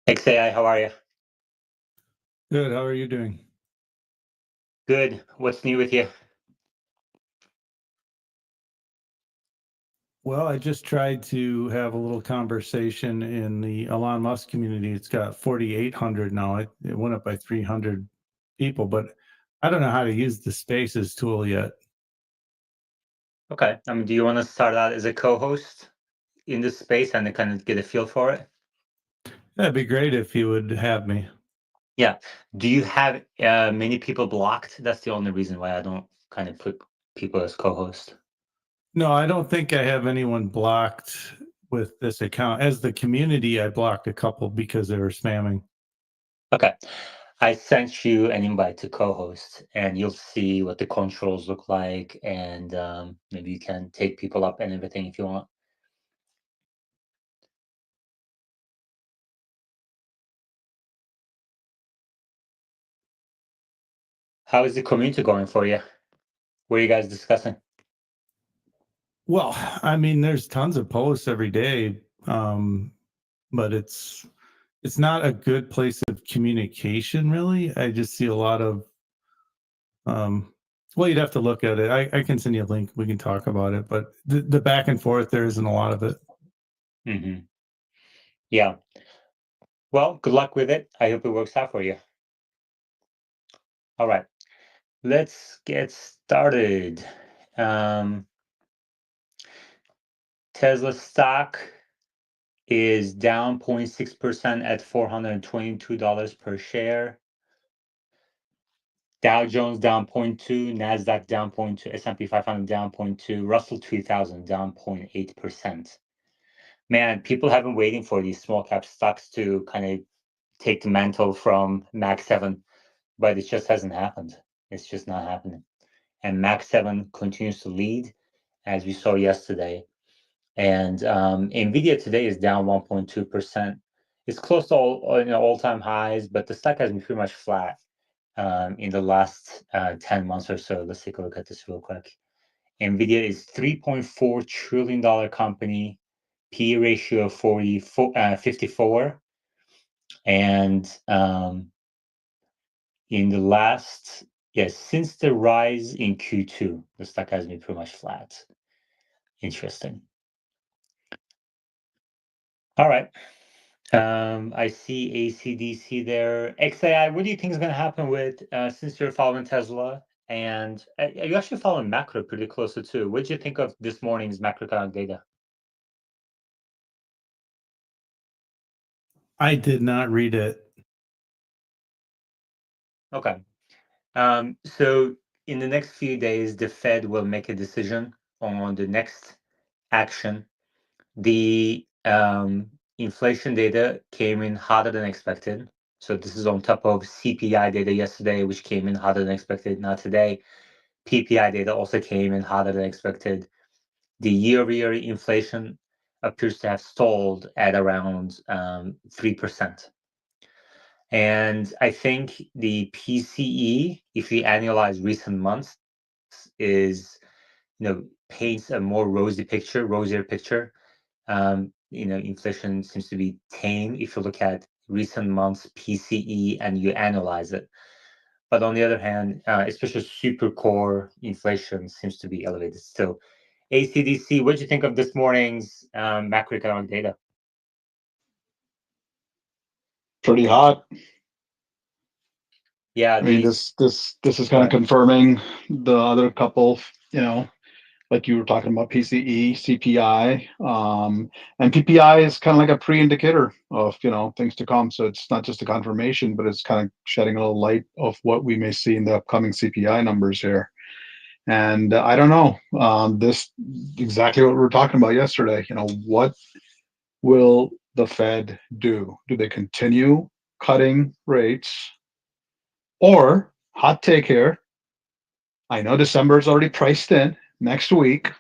XAI, how are you? Good. How are you doing? Good. What's new with you? Well, I just tried to have a little conversation in the Elon Musk community. It's got 4,800 now. It went up by 300 people, but I don't know how to use the Spaces tool yet. Okay. Do you want to start out as a co-host in this space and kind of get a feel for it? That'd be great if you would have me. Yeah. Do you have many people blocked? That's the only reason why I don't kind of put people as co-host. No, I don't think I have anyone blocked with this account. As the community, I blocked a couple because they were spamming. Okay. I sent you an invite to co-host, and you'll see what the controls look like, and maybe you can take people up and everything if you want. How is the community going for you? What are you guys discussing? Well, I mean, there's tons of posts every day, but it's not a good place of communication, really. I just see a lot of, well, you'd have to look at it. I can send you a link. We can talk about it, but the back and forth, there isn't a lot of it. Mm-hmm. Yeah. Well, good luck with it. I hope it works out for you. All right, let's get started. Tesla stock is down 0.6% at $422 per share. Dow Jones down 0.2, NASDAQ down 0.2, S&P 500 down 0.2, Russell 2000 down 0.8%. Man, people have been waiting for these small cap stocks to kind of take the mantle from Mag 7, but it just hasn't happened. It's just not happening. And Mag 7 continues to lead, as we saw yesterday. And Nvidia today is down 1.2%. It's close to all-time highs, but the stock has been pretty much flat in the last 10 months or so. Let's take a look at this real quick. Nvidia is $3.4 trillion company, P ratio of 54. And in the last, since the rise in Q2, the stock has been pretty much flat. Interesting. All right. I see ACDC there. XAI, what do you think is going to happen with, since you're following Tesla, and you actually following macro pretty closely too. What did you think of this morning's macroeconomic data? I did not read it. Okay. So in the next few days, the Fed will make a decision on the next action. The inflation data came in hotter than expected. So this is on top of CPI data yesterday, which came in hotter than expected. Now today, PPI data also came in hotter than expected. The year-over-year inflation appears to have stalled at around 3%. And I think the PCE, if we annualize recent months, is, paints a more rosier picture. Inflation seems to be tame if you look at recent months PCE and you analyze it. But on the other hand, especially super core inflation seems to be elevated still. ACDC, what do you think of this morning's macroeconomic data? Pretty hot. Yeah, I mean, this is Go kind of ahead. confirming the other couple, like you were talking about PCE, CPI, and PPI is kind of like a pre-indicator of, things to come. So it's not just a confirmation, but it's kind of shedding a little light of what we may see in the upcoming CPI numbers here. And I don't know, this exactly what we were talking about yesterday. What will the Fed do? Do they continue cutting rates? Or, hot take here, I know December is already priced in next week.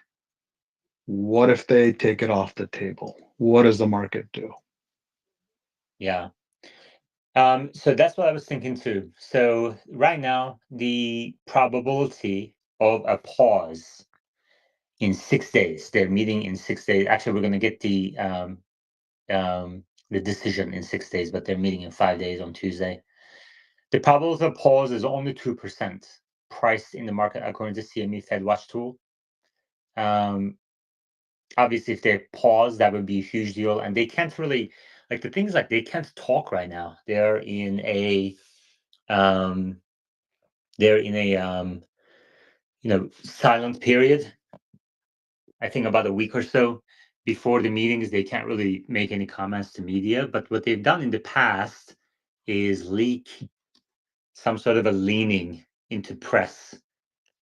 What if they take it off the table? What does the market do? Yeah. So that's what I was thinking too. So right now, the probability of a pause in 6 days, they're meeting in 6 days. Actually, we're going to get the the decision in 6 days, but they're meeting in 5 days on Tuesday. The probability of a pause is only 2% priced in the market according to CME Fed Watch tool. Obviously, if they pause, that would be a huge deal. And they can't really, like the things like they can't talk right now. They're in a silent period. I think about a week or so before the meetings, they can't really make any comments to media. But what they've done in the past is leak some sort of a leaning into press,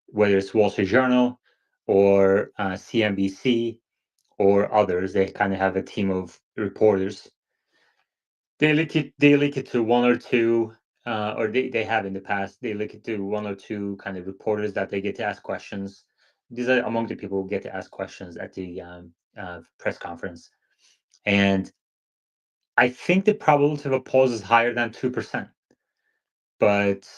whether it's Wall Street Journal or CNBC or others. They kind of have a team of reporters. They leak it to one or two, or they have in the past. They leak it to one or two kind of reporters that they get to ask questions. These are among the people who get to ask questions at the press conference. And I think the probability of a pause is higher than 2%. But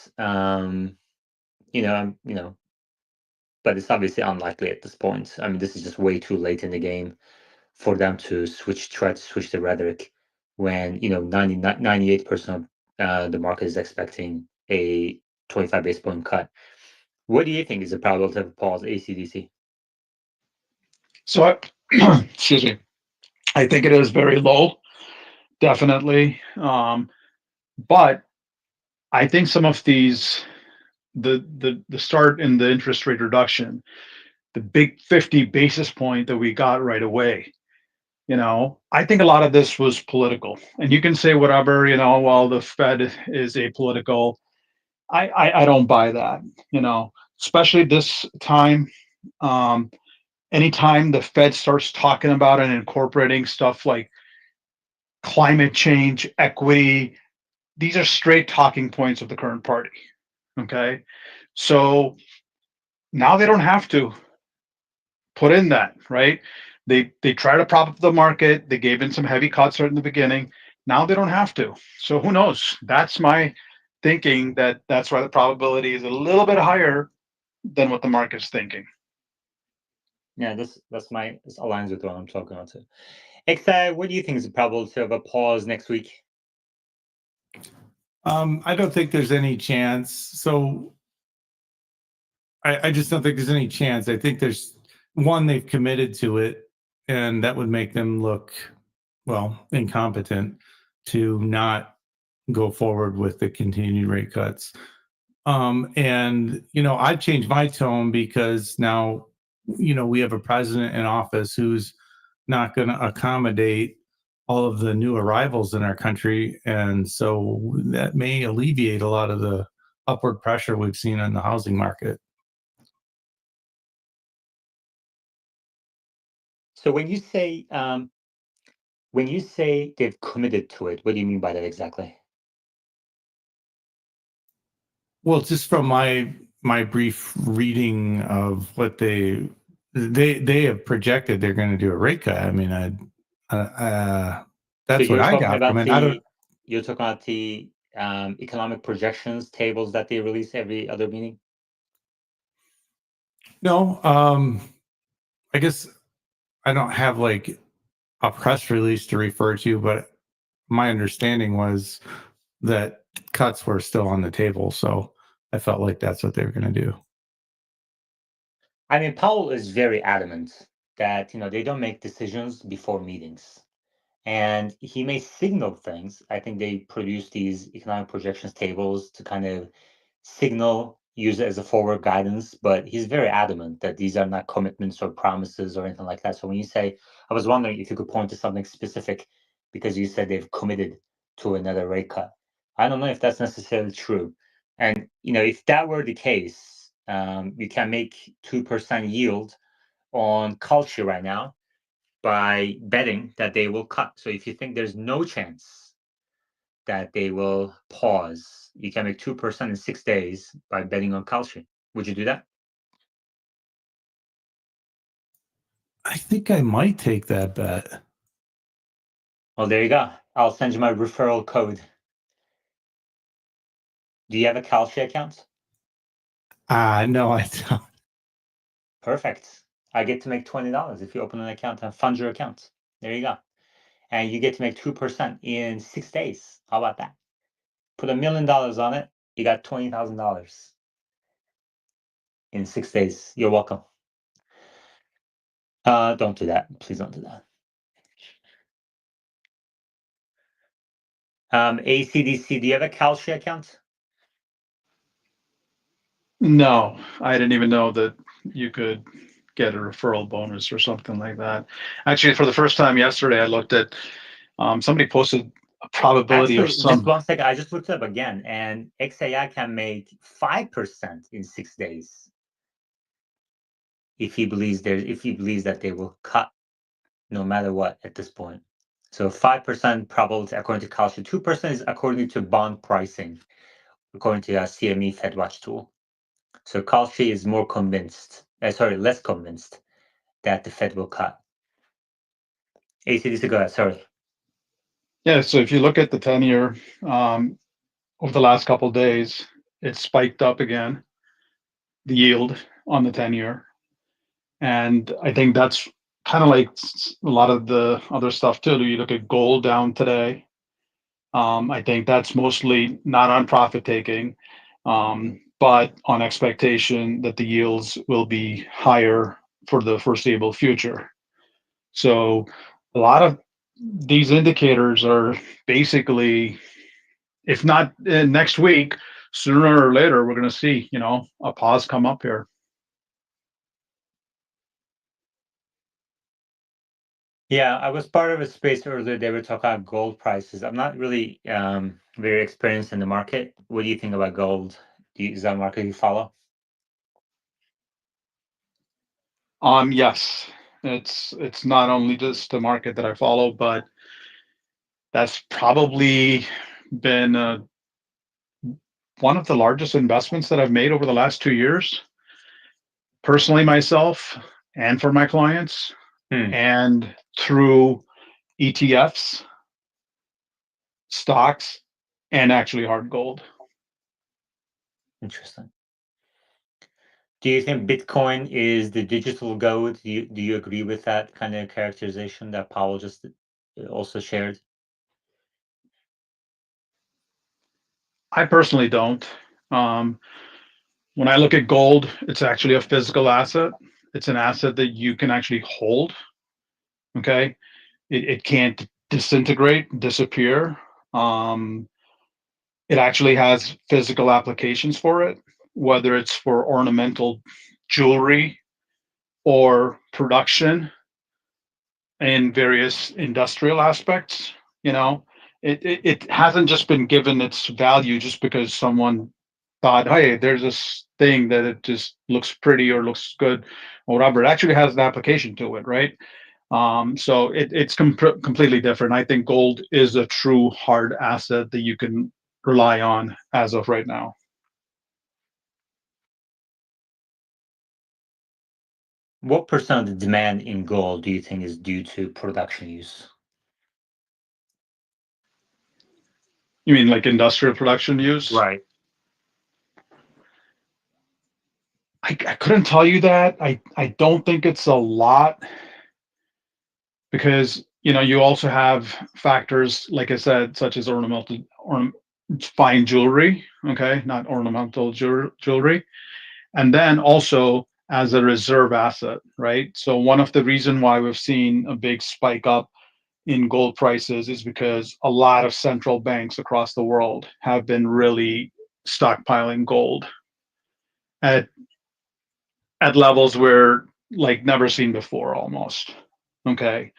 but it's obviously unlikely at this point. I mean, this is just way too late in the game for them to try to switch the rhetoric when 98% of the market is expecting a 25 base point cut. What do you think is the probability of a pause, ACDC? So, excuse me, I think it is very low, definitely. But I think some of these, the start in the interest rate reduction, the big 50 basis point that we got right away, I think a lot of this was political. And you can say whatever, while the Fed is apolitical. I don't buy that, especially this time. Anytime the Fed starts talking about and incorporating stuff like climate change, equity, these are straight talking points of the current party. Okay. So now they don't have to put in that, right? They try to prop up the market. They gave in some heavy cuts right in the beginning. Now they don't have to. So who knows? That's my thinking, that's why the probability is a little bit higher than what the market's thinking. Yeah, this aligns with what I'm talking about too. Excited, what do you think is the probability of a pause next week? I don't think there's any chance. So I just don't think there's any chance. I think there's one, they've committed to it, and that would make them look, incompetent to not go forward with the continued rate cuts. And I've changed my tone because now, we have a president in office who's not going to accommodate all of the new arrivals in our country. And so that may alleviate a lot of the upward pressure we've seen on the housing market. So when you say they've committed to it, what do you mean by that exactly? Well, just from my brief reading of what they have projected they're going to do a rate cut. I mean, that's what I got from it. You're talking about the economic projections tables that they release every other meeting? No, I guess I don't have like a press release to refer to, but my understanding was that cuts were still on the table. So I felt like that's what they were going to do. I mean, Powell is very adamant that, they don't make decisions before meetings. And he may signal things. I think they produce these economic projections tables to kind of signal, use it as a forward guidance, but he's very adamant that these are not commitments or promises or anything like that. So when you say, I was wondering if you could point to something specific because you said they've committed to another rate cut. I don't know if that's necessarily true. And, if that were the case, you can make 2% yield on culture right now by betting that they will cut. So if you think there's no chance that they will pause, you can make 2% in 6 days by betting on culture. Would you do that? I think I might take that bet. Well, there you go. I'll send you my referral code. Do you have a Kalshi account? No, I don't. Perfect. I get to make $20 if you open an account and fund your account. There you go. and you get to make 2% in 6 days. How about that? Put $1 million on it, you got $20,000 in 6 days. You're welcome. Don't do that. Please don't do that. ACDC, do you have a Kalshi account? No, I didn't even know that you could get a referral bonus or something like that. Actually, for the first time yesterday, I looked at somebody posted a probability of Actually, just some. 1 second. I just looked it up again, and XAI can make 5% in 6 days if he believes that they will cut no matter what at this point. So 5% probability according to Kalshi. 2% is according to bond pricing, according to CME FedWatch tool. So Kalshi is more convinced, less convinced that the Fed will cut. ACDC, go ahead. Sorry. Yeah, so if you look at the 10-year over the last couple of days, it spiked up again, the yield on the 10-year. And I think that's kind of like a lot of the other stuff too. You look at gold down today. I think that's mostly not on profit taking, but on expectation that the yields will be higher for the foreseeable future. So a lot of these indicators are basically, if not next week, sooner or later, we're going to see, a pause come up here. Yeah, I was part of a space earlier. They were talking about gold prices. I'm not really very experienced in the market. What do you think about gold? Is that a market you follow? Yes, it's not only just the market that I follow, but that's probably been one of the largest investments that I've made over the last 2 years, personally myself and for my clients, and through ETFs, stocks, and actually hard gold. Interesting. Do you think Bitcoin is the digital gold? Do you agree with that kind of characterization that Powell just also shared? I personally don't. When I look at gold, it's actually a physical asset. It's an asset that you can actually hold. Okay. It can't disintegrate, disappear. It actually has physical applications for it, whether it's for ornamental jewelry or production in various industrial aspects. It hasn't just been given its value just because someone thought, hey, there's this thing that it just looks pretty or looks good or whatever. It actually has an application to it, right? So it's completely different. I think gold is a true hard asset that you can rely on as of right now. What percent of the demand in gold do you think is due to production use? You mean like industrial production use? Right. I couldn't tell you that. I don't think it's a lot because you also have factors, like I said, such as ornamental or fine jewelry, okay, not ornamental jewelry, and then also as a reserve asset, right? So one of the reason why we've seen a big spike up in gold prices is because a lot of central banks across the world have been really stockpiling gold at levels where like never seen before almost. Okay.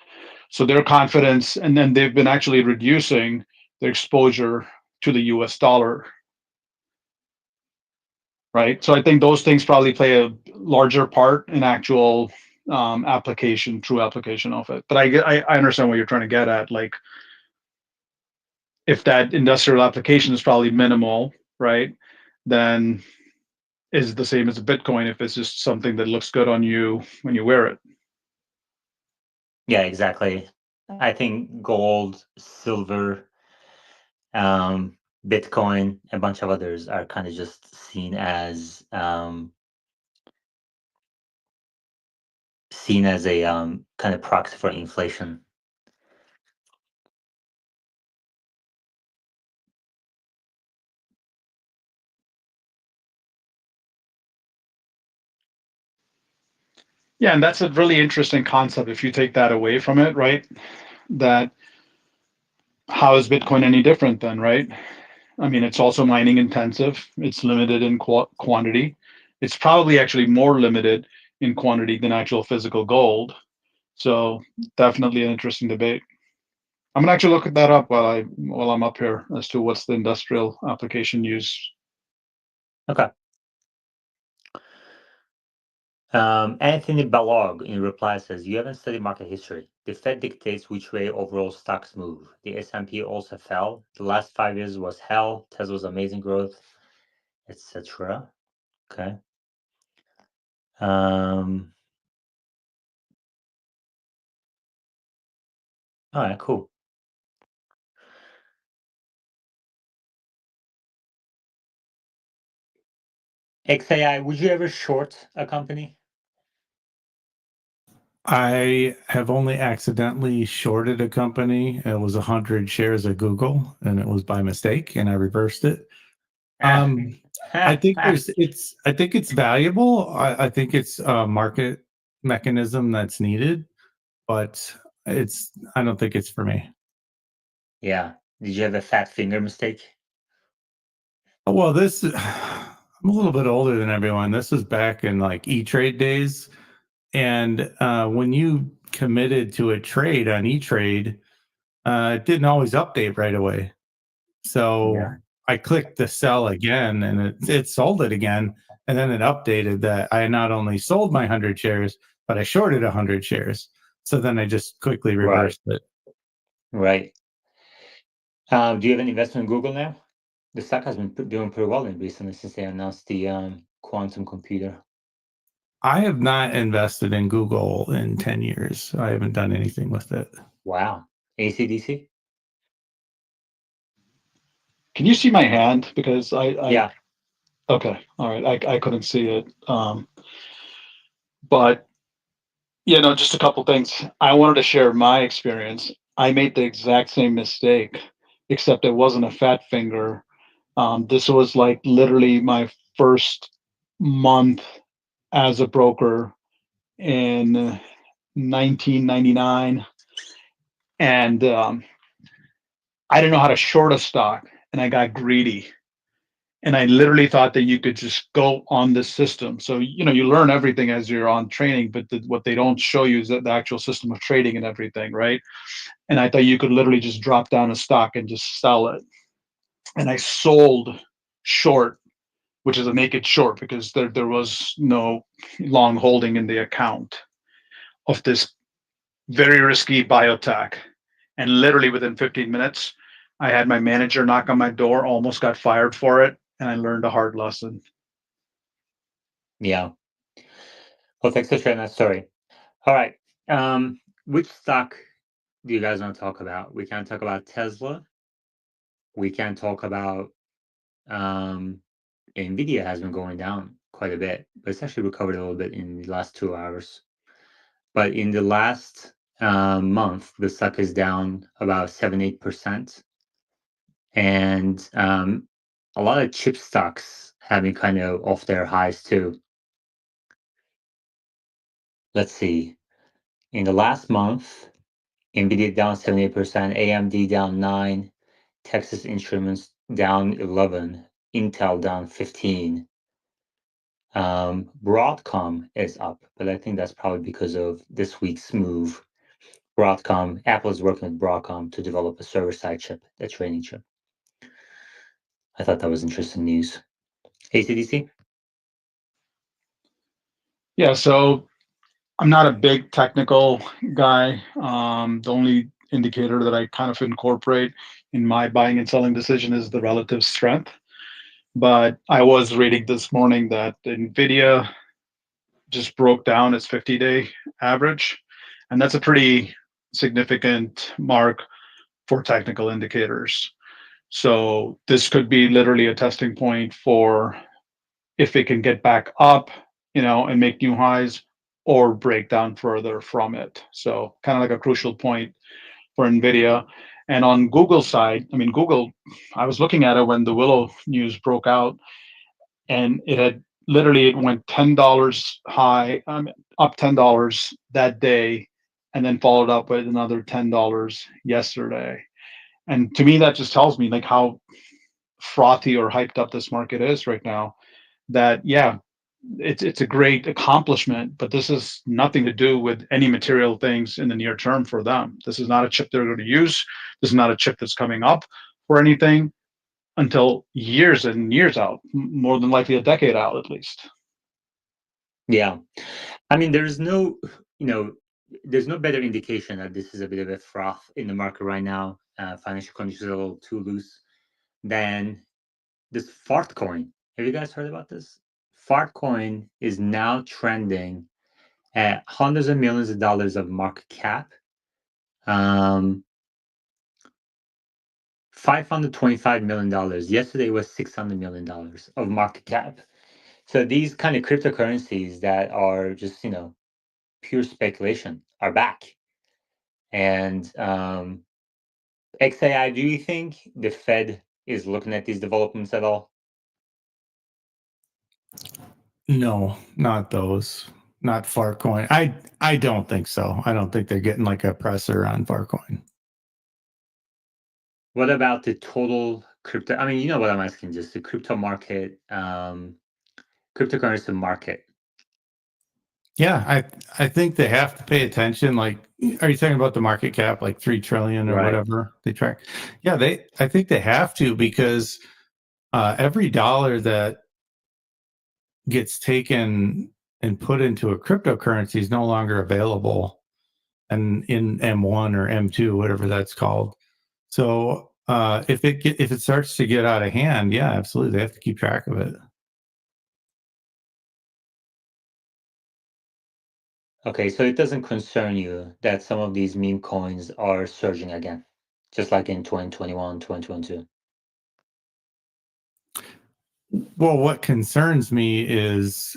So their confidence, and then they've been actually reducing their exposure to the US dollar. Right. So I think those things probably play a larger part in actual true application of it. But I understand what you're trying to get at. Like, if that industrial application is probably minimal, right, then is the same as a Bitcoin if it's just something that looks good on you when you wear it. Yeah, exactly. I think gold, silver, Bitcoin, a bunch of others are kind of just seen as a kind of proxy for inflation. Yeah, and that's a really interesting concept if you take that away from it, right? That how is Bitcoin any different then, right? I mean, it's also mining intensive. It's limited in quantity. It's probably actually more limited in quantity than actual physical gold. So definitely an interesting debate. I'm gonna actually look that up while I'm up here as to what's the industrial application use. Okay. Anthony Ballog in reply says, you haven't studied market history. The Fed dictates which way overall stocks move. The S&P also fell. The last 5 years was hell. Tesla's amazing growth, etc. Okay. All right, cool. XAI, would you ever short a company? I have only accidentally shorted a company. It was 100 shares of Google, and it was by mistake, and I reversed it. I think it's valuable. I think it's a market mechanism that's needed, but I don't think it's for me. Yeah. Did you have a fat finger mistake? Well, I'm a little bit older than everyone. This was back in like E-Trade days. And when you committed to a trade on E-Trade, it didn't always update right away. So Yeah. I clicked the sell again, and it sold it again. And then it updated that I not only sold my 100 shares, but I shorted 100 shares. So then I just quickly reversed it. Right. Do you have an investment in Google now? The stock has been doing pretty well in recently since they announced the quantum computer. I have not invested in Google in 10 years. I haven't done anything with it. Wow. ACDC? Can you see my hand? Because Yeah. okay, all right, I couldn't see it. But just a couple things. I wanted to share my experience. I made the exact same mistake, except it wasn't a fat finger. This was like literally my first month as a broker in 1999, and I didn't know how to short a stock, and I got greedy. And I literally thought that you could just go on the system. So you learn everything as you're on training, but what they don't show you is that the actual system of trading and everything, right? And I thought you could literally just drop down a stock and just sell it. And I sold short, which is a naked short, because there was no long holding in the account of this very risky biotech. And literally within 15 minutes, I had my manager knock on my door, almost got fired for it, and I learned a hard lesson. Yeah. Well, thanks for sharing that story. All right. Which stock do you guys want to talk about? We can talk about Tesla. We can talk about Nvidia has been going down quite a bit, but it's actually recovered a little bit in the last 2 hours. But in the last month, the stock is down about 7-8%. And a lot of chip stocks have been kind of off their highs too. Let's see. In the last month, Nvidia down 78%, AMD down 9, Texas Instruments down 11, Intel down 15. Broadcom is up, but I think that's probably because of this week's move. Broadcom, Apple is working with Broadcom to develop a server-side chip, a training chip. I thought that was interesting news. ACDC? Yeah, so I'm not a big technical guy. The only indicator that I kind of incorporate in my buying and selling decision is the relative strength. But I was reading this morning that Nvidia just broke down its 50-day average, and that's a pretty significant mark for technical indicators. So this could be literally a testing point for if it can get back up, and make new highs, or break down further from it. So kind of like a crucial point for Nvidia. And on Google's side, Google, I was looking at it when the Willow news broke out, and it had literally it went $10 high, up $10 that day, and then followed up with another $10 yesterday. And to me, that just tells me like how frothy or hyped up this market is right now. That yeah, it's a great accomplishment, but this is nothing to do with any material things in the near term for them. This is not a chip they're going to use. This is not a chip that's coming up for anything until years and years out, more than likely a decade out at least. Yeah. I mean, there's no, there's no better indication that this is a bit of a froth in the market right now. Financial conditions are a little too loose than this fart coin. Have you guys heard about this? Fart coin is now trending at hundreds of millions of dollars of market cap. $525 million. Yesterday was $600 million of market cap. So these kind of cryptocurrencies that are just, pure speculation are back. And XAI, do you think the Fed is looking at these developments at all? No, not those. Not Farcoin. I don't think so. I don't think they're getting like a presser on Farcoin. What about the total crypto? I mean, you know what I'm asking, just the crypto market, cryptocurrency market. Yeah, I think they have to pay attention. Like, are you talking about the market cap, like 3 trillion or Right. whatever they track? Yeah, I think they have to, because every dollar that gets taken and put into a cryptocurrency is no longer available, and in M1 or M2, whatever that's called. So if it starts to get out of hand, yeah, absolutely, they have to keep track of it. Okay, so it doesn't concern you that some of these meme coins are surging again, just like in 2021, 2022. Well, what concerns me is,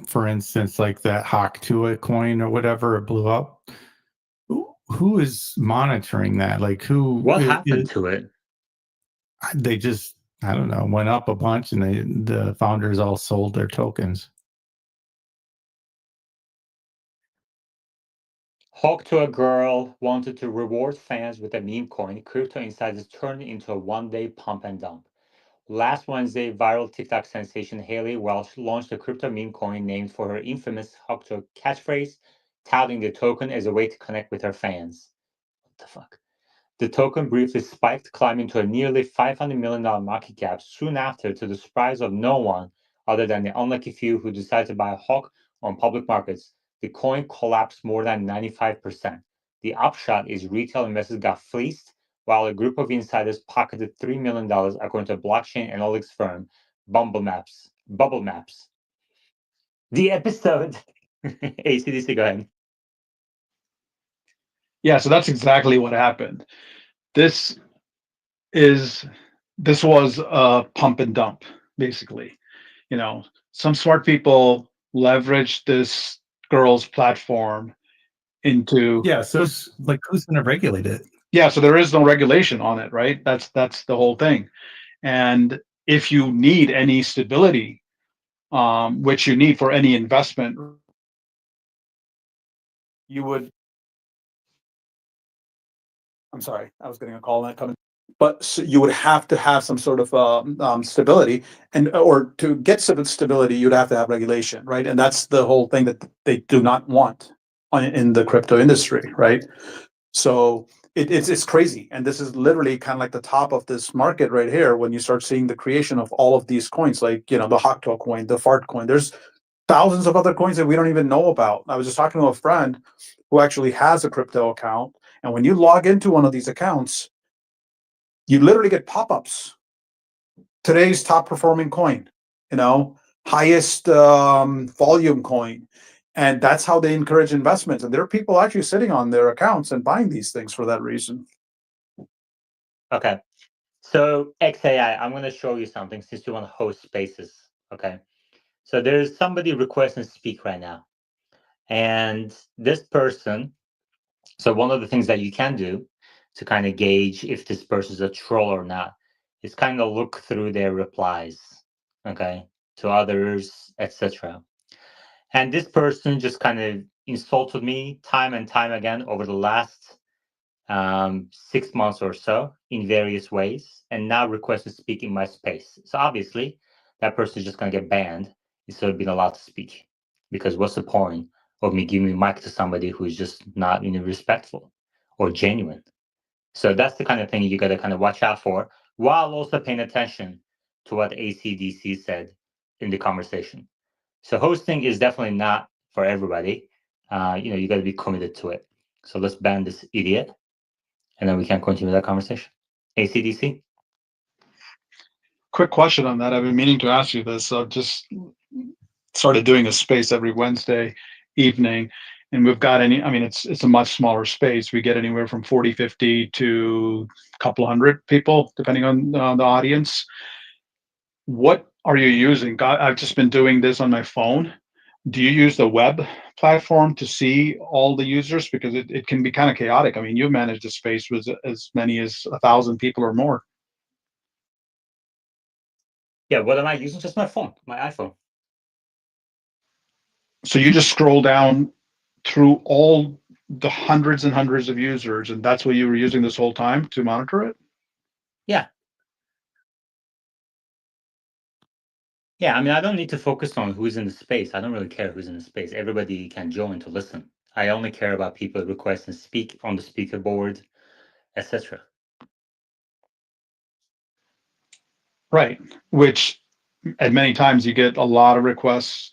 for instance, like that Hawk coin or whatever, it blew up. Who is monitoring that? Like, What happened to it? they just, I don't know, went up a bunch, and the founders all sold their tokens. Hawk to a girl wanted to reward fans with a meme coin. Crypto insiders turned it into a one-day pump and dump. Last Wednesday, viral TikTok sensation Haley Welsh launched a crypto meme coin named for her infamous Hawk to a catchphrase, touting the token as a way to connect with her fans. What the fuck? The token briefly spiked, climbing to a nearly $500 million market cap soon after, to the surprise of no one other than the unlucky few who decided to buy a Hawk on public markets. The coin collapsed more than 95%. The upshot is retail investors got fleeced, while a group of insiders pocketed $3 million, according to blockchain analytics firm Bubble Maps. The episode. ACDC, go ahead. Yeah, so that's exactly what happened. This was a pump and dump, basically. Some smart people leveraged this girl's platform into. Yeah, so it's like, who's going to regulate it? Yeah, so there is no regulation on it, right? That's the whole thing. And if you need any stability, which you need for any investment, you would. I'm sorry, I was getting a call that coming. But so you would have to have some sort of stability, or to get some stability, you'd have to have regulation, right? And that's the whole thing that they do not want in the crypto industry, right? So it's crazy, and this is literally kind of like the top of this market right here. When you start seeing the creation of all of these coins, like the Hawk coin, the Fart coin, there's thousands of other coins that we don't even know about. I was just talking to a friend who actually has a crypto account, and when you log into one of these accounts, you literally get pop-ups. Today's top performing coin, highest volume coin. And that's how they encourage investments. And there are people actually sitting on their accounts and buying these things for that reason. Okay. So XAI, I'm going to show you something since you want to host spaces. Okay. So there's somebody requesting to speak right now. And this person, so one of the things that you can do to kind of gauge if this person is a troll or not is kind of look through their replies. Okay. to others, etc. And this person just kind of insulted me time and time again over the last 6 months or so in various ways, and now requests to speak in my space. So obviously, that person is just going to get banned instead of being allowed to speak. Because what's the point of me giving a mic to somebody who is just not respectful or genuine? So that's the kind of thing you got to kind of watch out for, while also paying attention to what ACDC said in the conversation. So hosting is definitely not for everybody. You got to be committed to it. So let's ban this idiot, and then we can continue that conversation. ACDC? Quick question on that. I've been meaning to ask you this. I've just started doing a space every Wednesday evening, and we've got it's a much smaller space. We get anywhere from 40, 50 to a couple hundred people, depending on the audience. What are you using? I've just been doing this on my phone. Do you use the web platform to see all the users? Because it can be kind of chaotic. I mean, you've managed a space with as many as 1,000 people or more. Yeah, what am I using? Just my phone, my iPhone. So you just scroll down through all the hundreds and hundreds of users, and that's what you were using this whole time to monitor it? Yeah. Yeah, I mean, I don't need to focus on who's in the space. I don't really care who's in the space. Everybody can join to listen. I only care about people requesting speak on the speaker board, etc. Right. Which at many times you get a lot of requests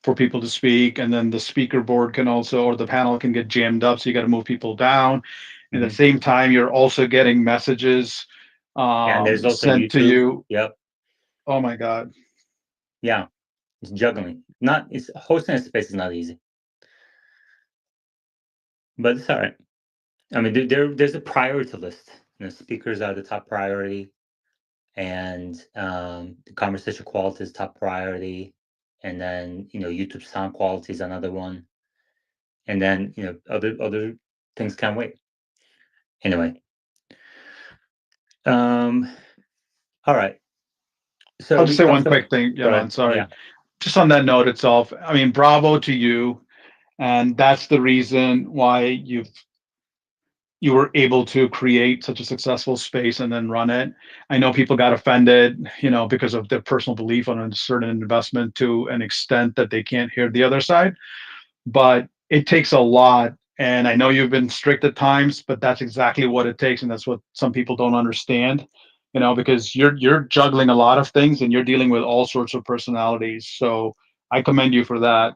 for people to speak, and then the speaker board can also, or the panel can get jammed up, so you got to move people down. At the same time, you're also getting messages And there's also sent to YouTube. you. Yep. Oh my God. Yeah. It's juggling. It's hosting a space is not easy. But it's all right. I mean, there's a priority list. Speakers are the top priority, and the conversation quality is top priority, and then YouTube sound quality is another one, and then other things can wait. Anyway, all right. So I'll we just say one talked about. quick thing, Go Yaman. ahead. Sorry. Yeah. Just on that note itself, I mean, bravo to you. And that's the reason why you were able to create such a successful space and then run it. I know people got offended, because of their personal belief on a certain investment to an extent that they can't hear the other side. But it takes a lot. And I know you've been strict at times, but that's exactly what it takes. And that's what some people don't understand, because you're juggling a lot of things and you're dealing with all sorts of personalities. So I commend you for that.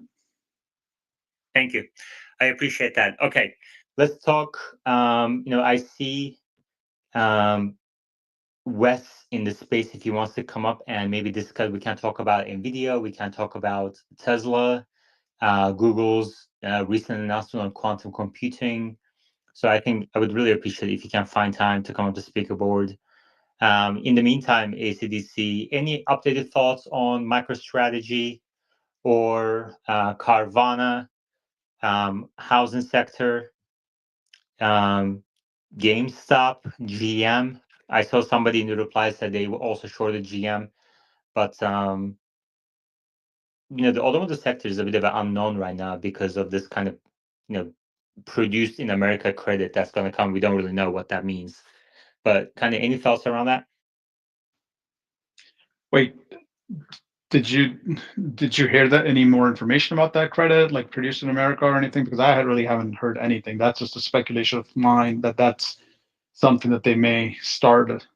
Thank you. I appreciate that. Okay, let's talk. I see Wes in the space if he wants to come up and maybe discuss. We can talk about Nvidia. We can talk about Tesla, Google's recent announcement on quantum computing. So I think I would really appreciate it if you can find time to come up to speaker board. In the meantime, ACDC, any updated thoughts on MicroStrategy or Carvana, housing sector, GameStop, GM? I saw somebody in the reply said they were also shorted GM, but the automotive sector is a bit of an unknown right now because of this kind of produced in America credit that's going to come. We don't really know what that means, but kind of any thoughts around that? Wait, did you hear that any more information about that credit, like produced in America or anything? Because I really haven't heard anything. That's just a speculation of mine that that's something that they may start.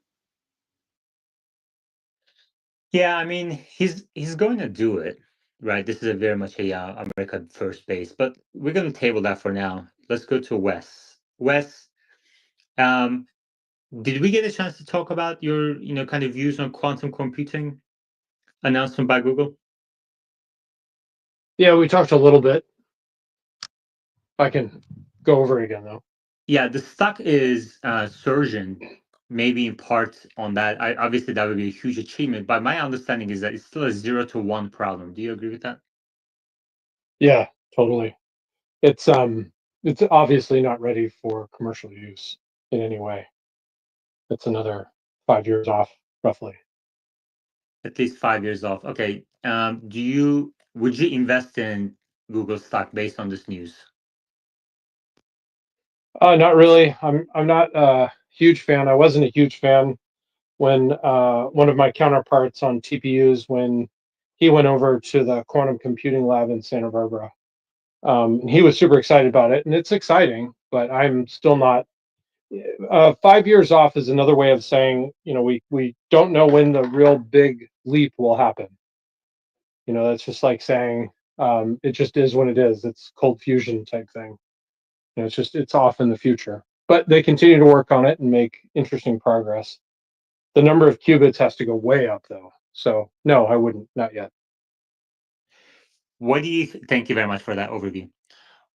Yeah, I mean, he's going to do it, right? This is a very much a America first base, but we're going to table that for now. Let's go to Wes. Wes, did we get a chance to talk about your, kind of views on quantum computing announcement by Google? Yeah, we talked a little bit. I can go over it again though. Yeah, the stock is surging, maybe in part on that. Obviously that would be a huge achievement, but my understanding is that it's still a 0 to 1 problem. Do you agree with that? Yeah, totally. It's obviously not ready for commercial use in any way. It's another 5 years off, roughly. At least 5 years off. Okay. Would you invest in Google stock based on this news? Not really. I'm not a huge fan. I wasn't a huge fan when one of my counterparts on TPUs, when he went over to the quantum computing lab in Santa Barbara. He was super excited about it, and it's exciting, but I'm still not. 5 years off is another way of saying, we don't know when the real big leap will happen. That's just like saying it just is when it is. It's cold fusion type thing. It's off in the future. But they continue to work on it and make interesting progress. The number of qubits has to go way up, though. So no, I wouldn't, not yet. Thank you very much for that overview.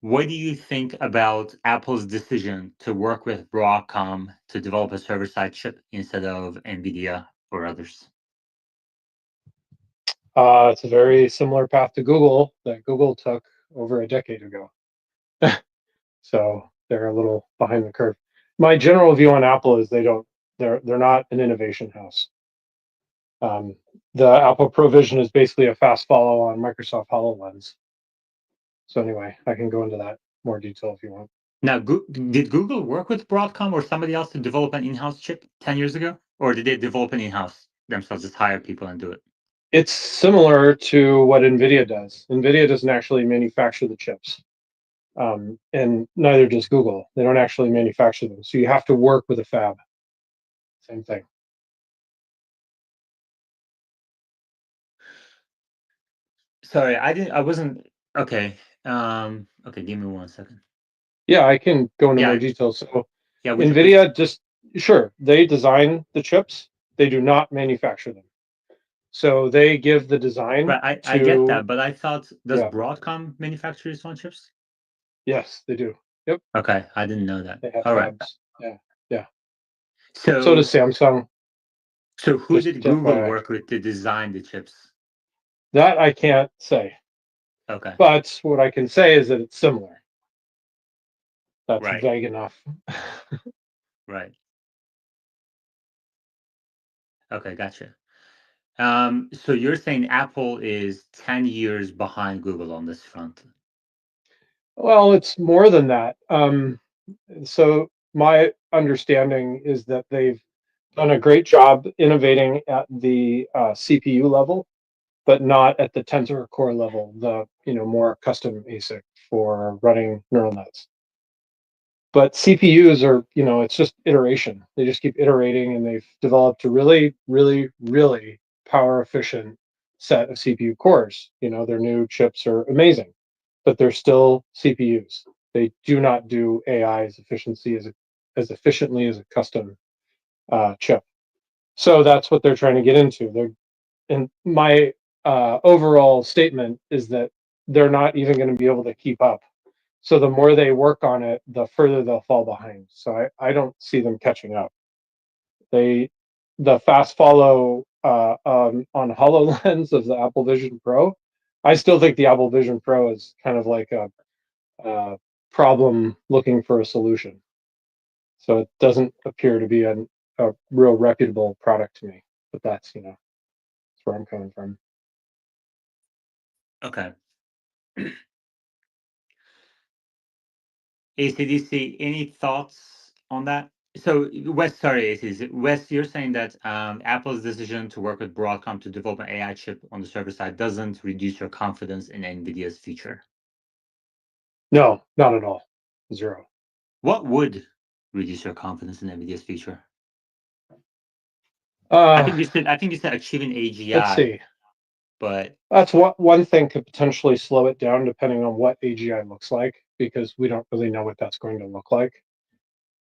What do you think about Apple's decision to work with Broadcom to develop a server-side chip instead of Nvidia or others? It's a very similar path to Google that Google took over a decade ago. So they're a little behind the curve. My general view on Apple is they're not an innovation house. The Apple Provision is basically a fast follow on Microsoft HoloLens. So anyway, I can go into that more detail if you want. Now, did Google work with Broadcom or somebody else to develop an in-house chip 10 years ago? Or did they develop an in-house themselves, just hire people and do it? It's similar to what Nvidia does. Nvidia doesn't actually manufacture the chips. And neither does Google. They don't actually manufacture them. So you have to work with a fab. Same thing. Sorry, I wasn't, okay. Okay, give me 1 second. Yeah, I can go into Yeah. more detail. So Yeah, Nvidia sure, they design the chips. They do not manufacture them. So they give the design Right, I get that, but I thought, does Yeah. Broadcom manufacture its own chips? Yes, they do. Yep. Okay, I didn't know that. They have All right. fabs. Yeah. So So does Samsung. So who Just did Google FYI. work with to design the chips? That I can't say. Okay. But what I can say is that it's similar. That's Right. vague enough. Right. Okay, gotcha. So you're saying Apple is 10 years behind Google on this front? Well, it's more than that. So my understanding is that they've done a great job innovating at the CPU level, but not at the tensor core level, the more custom ASIC for running neural nets. But CPUs are, it's just iteration. They just keep iterating, and they've developed a really, really, really power efficient set of CPU cores. Their new chips are amazing, but they're still CPUs. They do not do AI as efficiently as a custom chip. So that's what they're trying to get into. And my overall statement is that they're not even going to be able to keep up. So the more they work on it, the further they'll fall behind. So I don't see them catching up. The fast follow on HoloLens of the Apple Vision Pro, I still think the Apple Vision Pro is kind of like a problem looking for a solution. So it doesn't appear to be a real reputable product to me. But that's where I'm coming from. Okay. ACDC, any thoughts on that? So Wes, sorry, ACDC. Wes, you're saying that Apple's decision to work with Broadcom to develop an AI chip on the server side doesn't reduce your confidence in NVIDIA's future? No, not at all. Zero. What would reduce your confidence in NVIDIA's future? Uh, I think you said achieving AGI. let's see. But That's what one thing could potentially slow it down, depending on what AGI looks like, because we don't really know what that's going to look like.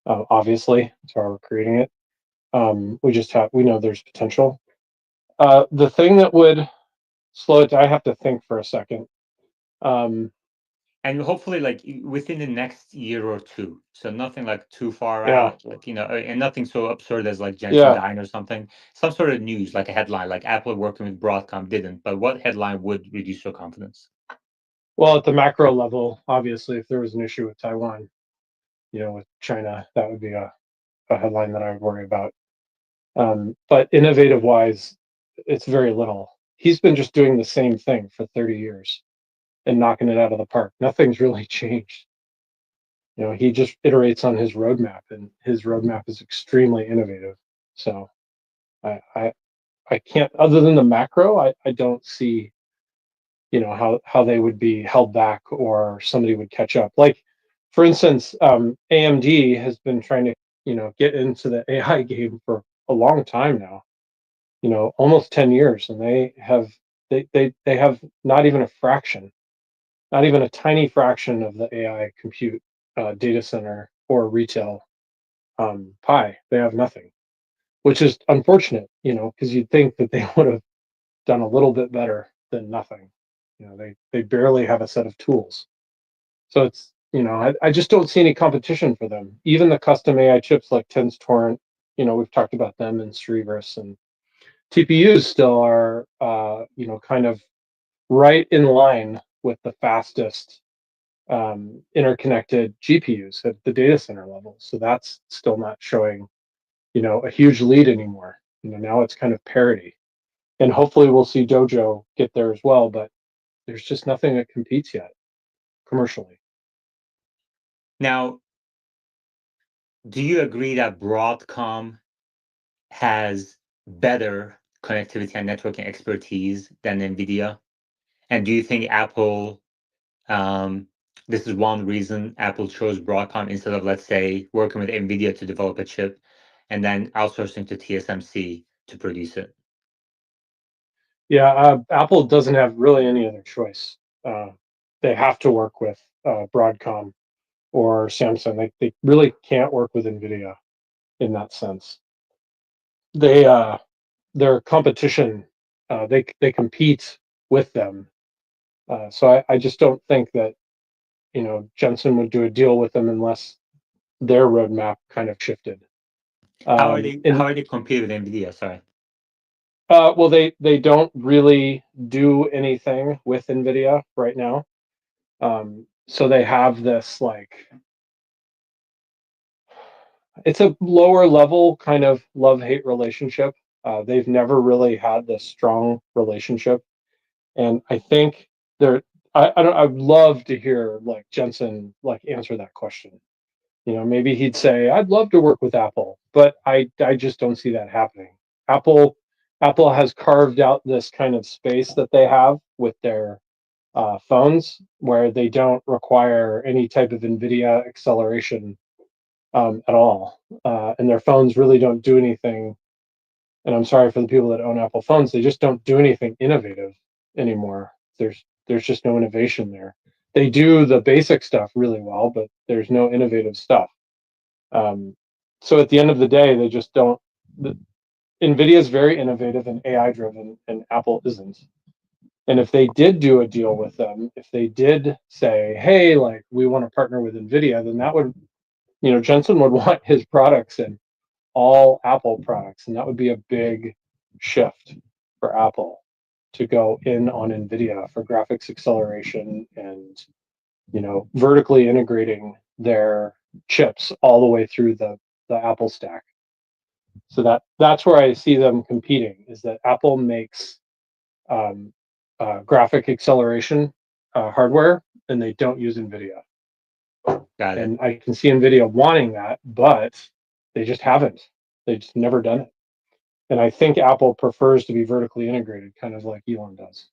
Obviously, that's why we're creating it. We know there's potential. The thing that would slow it down, I have to think for a second. And hopefully, like within the next year or two, so nothing like too far Yeah. out, like and nothing so absurd as like Jensen dying or something. Some sort of news, like a headline, like Apple working with Broadcom didn't. But what headline would reduce your confidence? Well, at the macro level, obviously, if there was an issue with Taiwan, with China, that would be a headline that I would worry about. But innovative wise, it's very little. He's been just doing the same thing for 30 years and knocking it out of the park. Nothing's really changed. He just iterates on his roadmap, and his roadmap is extremely innovative. So I I, I can't, other than the macro, I don't see how they would be held back or somebody would catch up. Like, for instance, AMD has been trying to get into the AI game for a long time now. Almost 10 years, and they have not even a fraction, not even a tiny fraction of the AI compute data center or retail pie. They have nothing, which is unfortunate, because you'd think that they would have done a little bit better than nothing. They barely have a set of tools. So it's, I just don't see any competition for them. Even the custom AI chips like Tens Torrent, we've talked about them in Cerebrus, and TPUs still are, kind of right in line with the fastest interconnected GPUs at the data center level. So that's still not showing, a huge lead anymore. Now it's kind of parity. And hopefully we'll see Dojo get there as well, but there's just nothing that competes yet commercially. Now, do you agree that Broadcom has better connectivity and networking expertise than Nvidia? And do you think Apple, this is one reason Apple chose Broadcom instead of, let's say, working with Nvidia to develop a chip and then outsourcing to TSMC to produce it? Yeah, Apple doesn't have really any other choice. They have to work with Broadcom or Samsung. They really can't work with Nvidia in that sense. Their competition, they compete with them. So I just don't think that Jensen would do a deal with them unless their roadmap kind of shifted. How are they competing with Nvidia? Sorry. Well, they don't really do anything with Nvidia right now. So they have this, like, it's a lower level kind of love-hate relationship. They've never really had this strong relationship, and I think they're. I don't. I'd love to hear like Jensen like answer that question. Maybe he'd say, "I'd love to work with Apple," but I just don't see that happening. Apple Apple has carved out this kind of space that they have with their phones, where they don't require any type of NVIDIA acceleration at all, and their phones really don't do anything. And I'm sorry for the people that own Apple phones; they just don't do anything innovative anymore. There's just no innovation there. They do the basic stuff really well, but there's no innovative stuff. So at the end of the day, they just don't. NVIDIA is very innovative and AI driven, and Apple isn't. And if they did do a deal with them, if they did say, "Hey, like we want to partner with NVIDIA," then that would, Jensen would want his products in all Apple products, and that would be a big shift for Apple to go in on NVIDIA for graphics acceleration and vertically integrating their chips all the way through the Apple stack. So that's where I see them competing, is that Apple makes um, graphic acceleration hardware, and they don't use NVIDIA. Got it. And I can see NVIDIA wanting that, but they just haven't. They've just never done it. And I think Apple prefers to be vertically integrated, kind of like Elon does.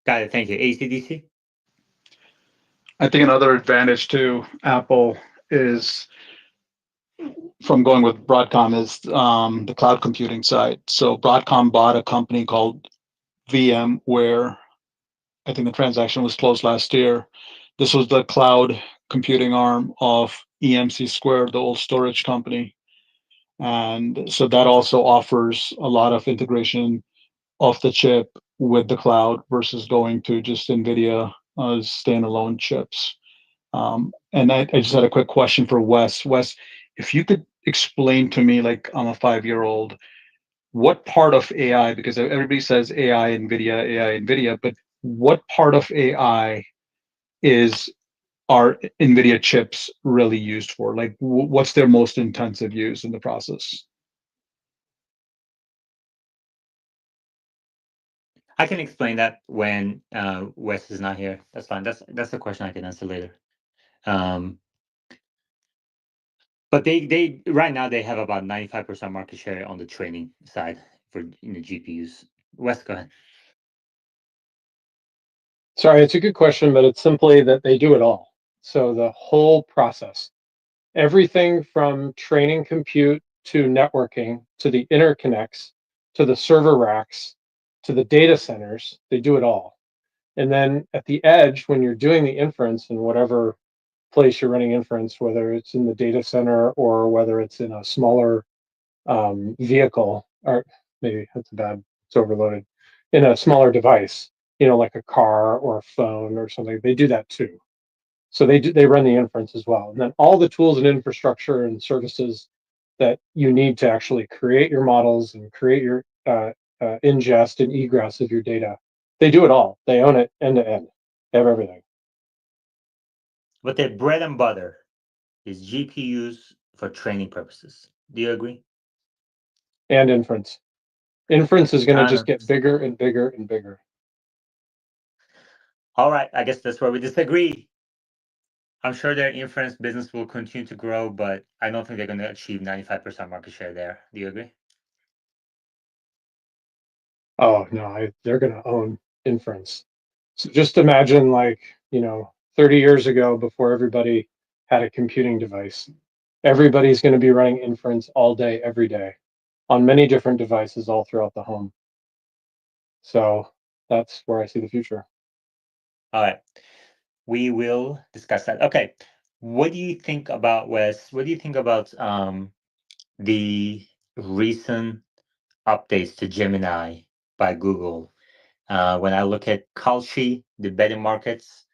Got it. Thank you. ACDC? I think another advantage to Apple is, from going with Broadcom, is the cloud computing side. So Broadcom bought a company called VMware. I think the transaction was closed last year. This was the cloud computing arm of EMC Squared, the old storage company. And so that also offers a lot of integration off the chip with the cloud versus going to just NVIDIA standalone chips. And I just had a quick question for Wes. Wes, if you could explain to me, like I'm a 5-year-old, what part of AI, because everybody says AI, NVIDIA, but what part of AI are NVIDIA chips really used for? Like, what's their most intensive use in the process? I can explain that when Wes is not here. That's fine. That's a question I can answer later. But they right now they have about 95% market share on the training side for GPUs. Wes, go ahead. Sorry, it's a good question, but it's simply that they do it all. So the whole process, everything from training compute to networking to the interconnects to the server racks to the data centers, they do it all. And then at the edge, when you're doing the inference in whatever place you're running inference, whether it's in the data center or whether it's in a smaller vehicle, or maybe that's bad, it's overloaded, in a smaller device, like a car or a phone or something, they do that too. So they run the inference as well. And then all the tools and infrastructure and services that you need to actually create your models and create your ingest and egress of your data, they do it all. They own it end to end. They have everything. But their bread and butter is GPUs for training purposes. Do you agree? And inference. Inference is going to just get bigger and bigger and bigger. All right, I guess that's where we disagree. I'm sure their inference business will continue to grow, but I don't think they're going to achieve 95% market share there. Do you agree? Oh no, they're going to own inference. So just imagine 30 years ago, before everybody had a computing device, everybody's going to be running inference all day, every day, on many different devices all throughout the home. So that's where I see the future. All right. We will discuss that. Okay. What do you think about, Wes? What do you think about the recent updates to Gemini by Google? When I look at Kalshi, the betting markets,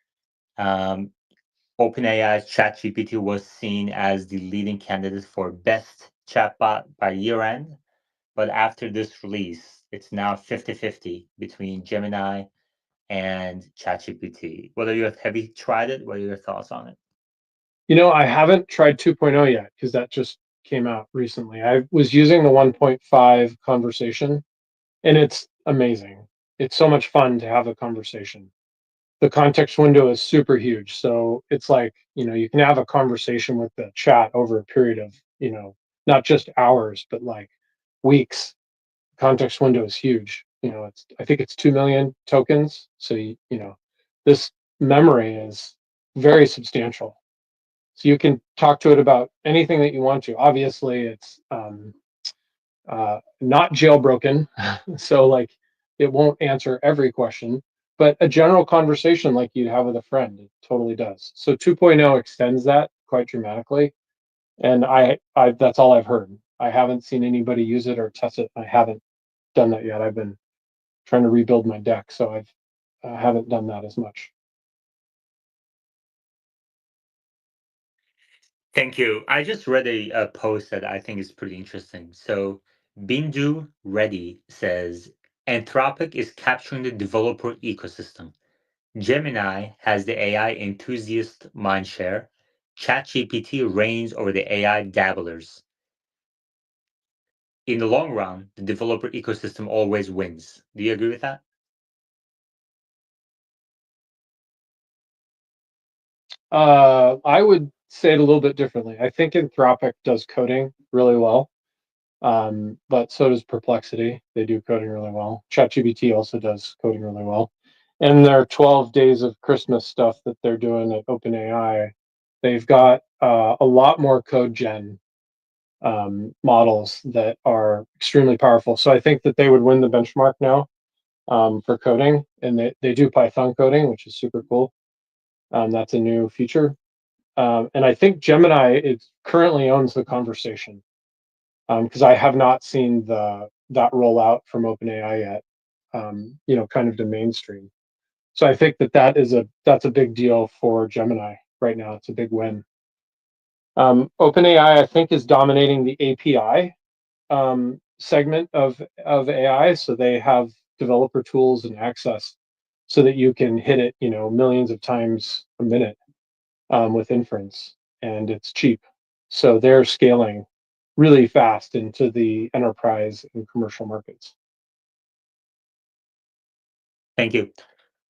OpenAI's ChatGPT was seen as the leading candidate for best chatbot by year end. But after this release, it's now 50-50 between Gemini and ChatGPT. Have you tried it? What are your thoughts on it? I haven't tried 2.0 yet because that just came out recently. I was using the 1.5 conversation, and it's amazing. It's so much fun to have a conversation. The context window is super huge. So it's like, you can have a conversation with the chat over a period of, not just hours, but like weeks. Context window is huge. I think it's 2 million tokens. So, this memory is very substantial. So you can talk to it about anything that you want to. Obviously, it's not jailbroken. So like it won't answer every question, but a general conversation like you'd have with a friend, it totally does. So 2.0 extends that quite dramatically. And I that's all I've heard. I haven't seen anybody use it or test it. I haven't done that yet. I've been trying to rebuild my deck, so I haven't done that as much. Thank you. I just read a post that I think is pretty interesting. So Bindu Reddy says Anthropic is capturing the developer ecosystem. Gemini has the AI enthusiast mindshare. ChatGPT reigns over the AI dabblers. In the long run, the developer ecosystem always wins. Do you agree with that? I would say it a little bit differently. I think Anthropic does coding really well, but so does Perplexity. They do coding really well. ChatGPT also does coding really well. And their 12 days of Christmas stuff that they're doing at OpenAI, they've got a lot more code gen models that are extremely powerful. So I think that they would win the benchmark now for coding, and they do Python coding, which is super cool. That's a new feature. And I think Gemini currently owns the conversation because I have not seen that rollout from OpenAI yet. Kind of to mainstream. So I think that's a big deal for Gemini right now. It's a big win. OpenAI, I think, is dominating the API segment of AI. So they have developer tools and access so that you can hit it, millions of times a minute with inference, and it's cheap. So they're scaling really fast into the enterprise and commercial markets. Thank you.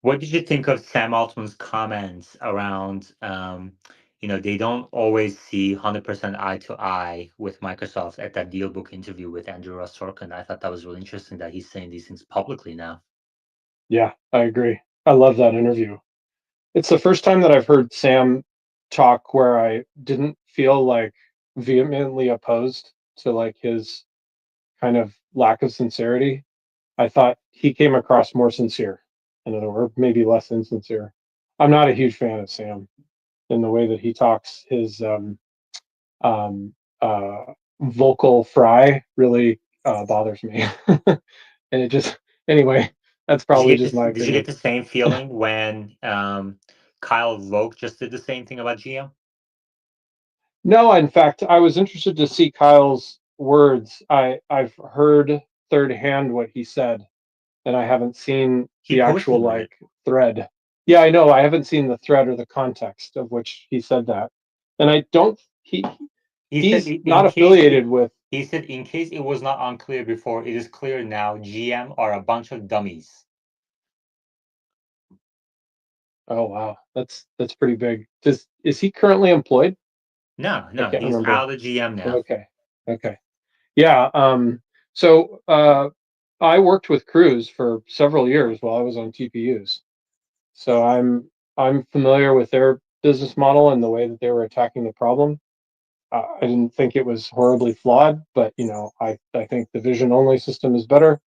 What did you think of Sam Altman's comments around, they don't always see 100% eye to eye with Microsoft at that deal book interview with Andrew Ross Sorkin? I thought that was really interesting that he's saying these things publicly now. Yeah, I agree. I love that interview. It's the first time that I've heard Sam talk where I didn't feel like vehemently opposed to like his kind of lack of sincerity. I thought he came across more sincere, in other words, maybe less insincere. I'm not a huge fan of Sam in the way that he talks. His um, uh, vocal fry really bothers me, and it just anyway. That's Did you probably get just this? my Did you get opinion. the same feeling when Kyle Vogt just did the same thing about GM? No, in fact, I was interested to see Kyle's words. I've heard third hand what he said, and I haven't seen He the actual posted like it. thread. Yeah, I know. I haven't seen the thread or the context of which he said that, and I don't. He said He's in not case affiliated with. he said in case it was not unclear before, it is clear now. GM are a bunch of dummies. Oh wow, that's pretty big. Is he currently employed? No, I no, can't he's remember. out of GM now. Okay, okay, yeah. So I worked with Cruise for several years while I was on TPUs. So I'm familiar with their business model and the way that they were attacking the problem. I didn't think it was horribly flawed, but I think the vision only system is better.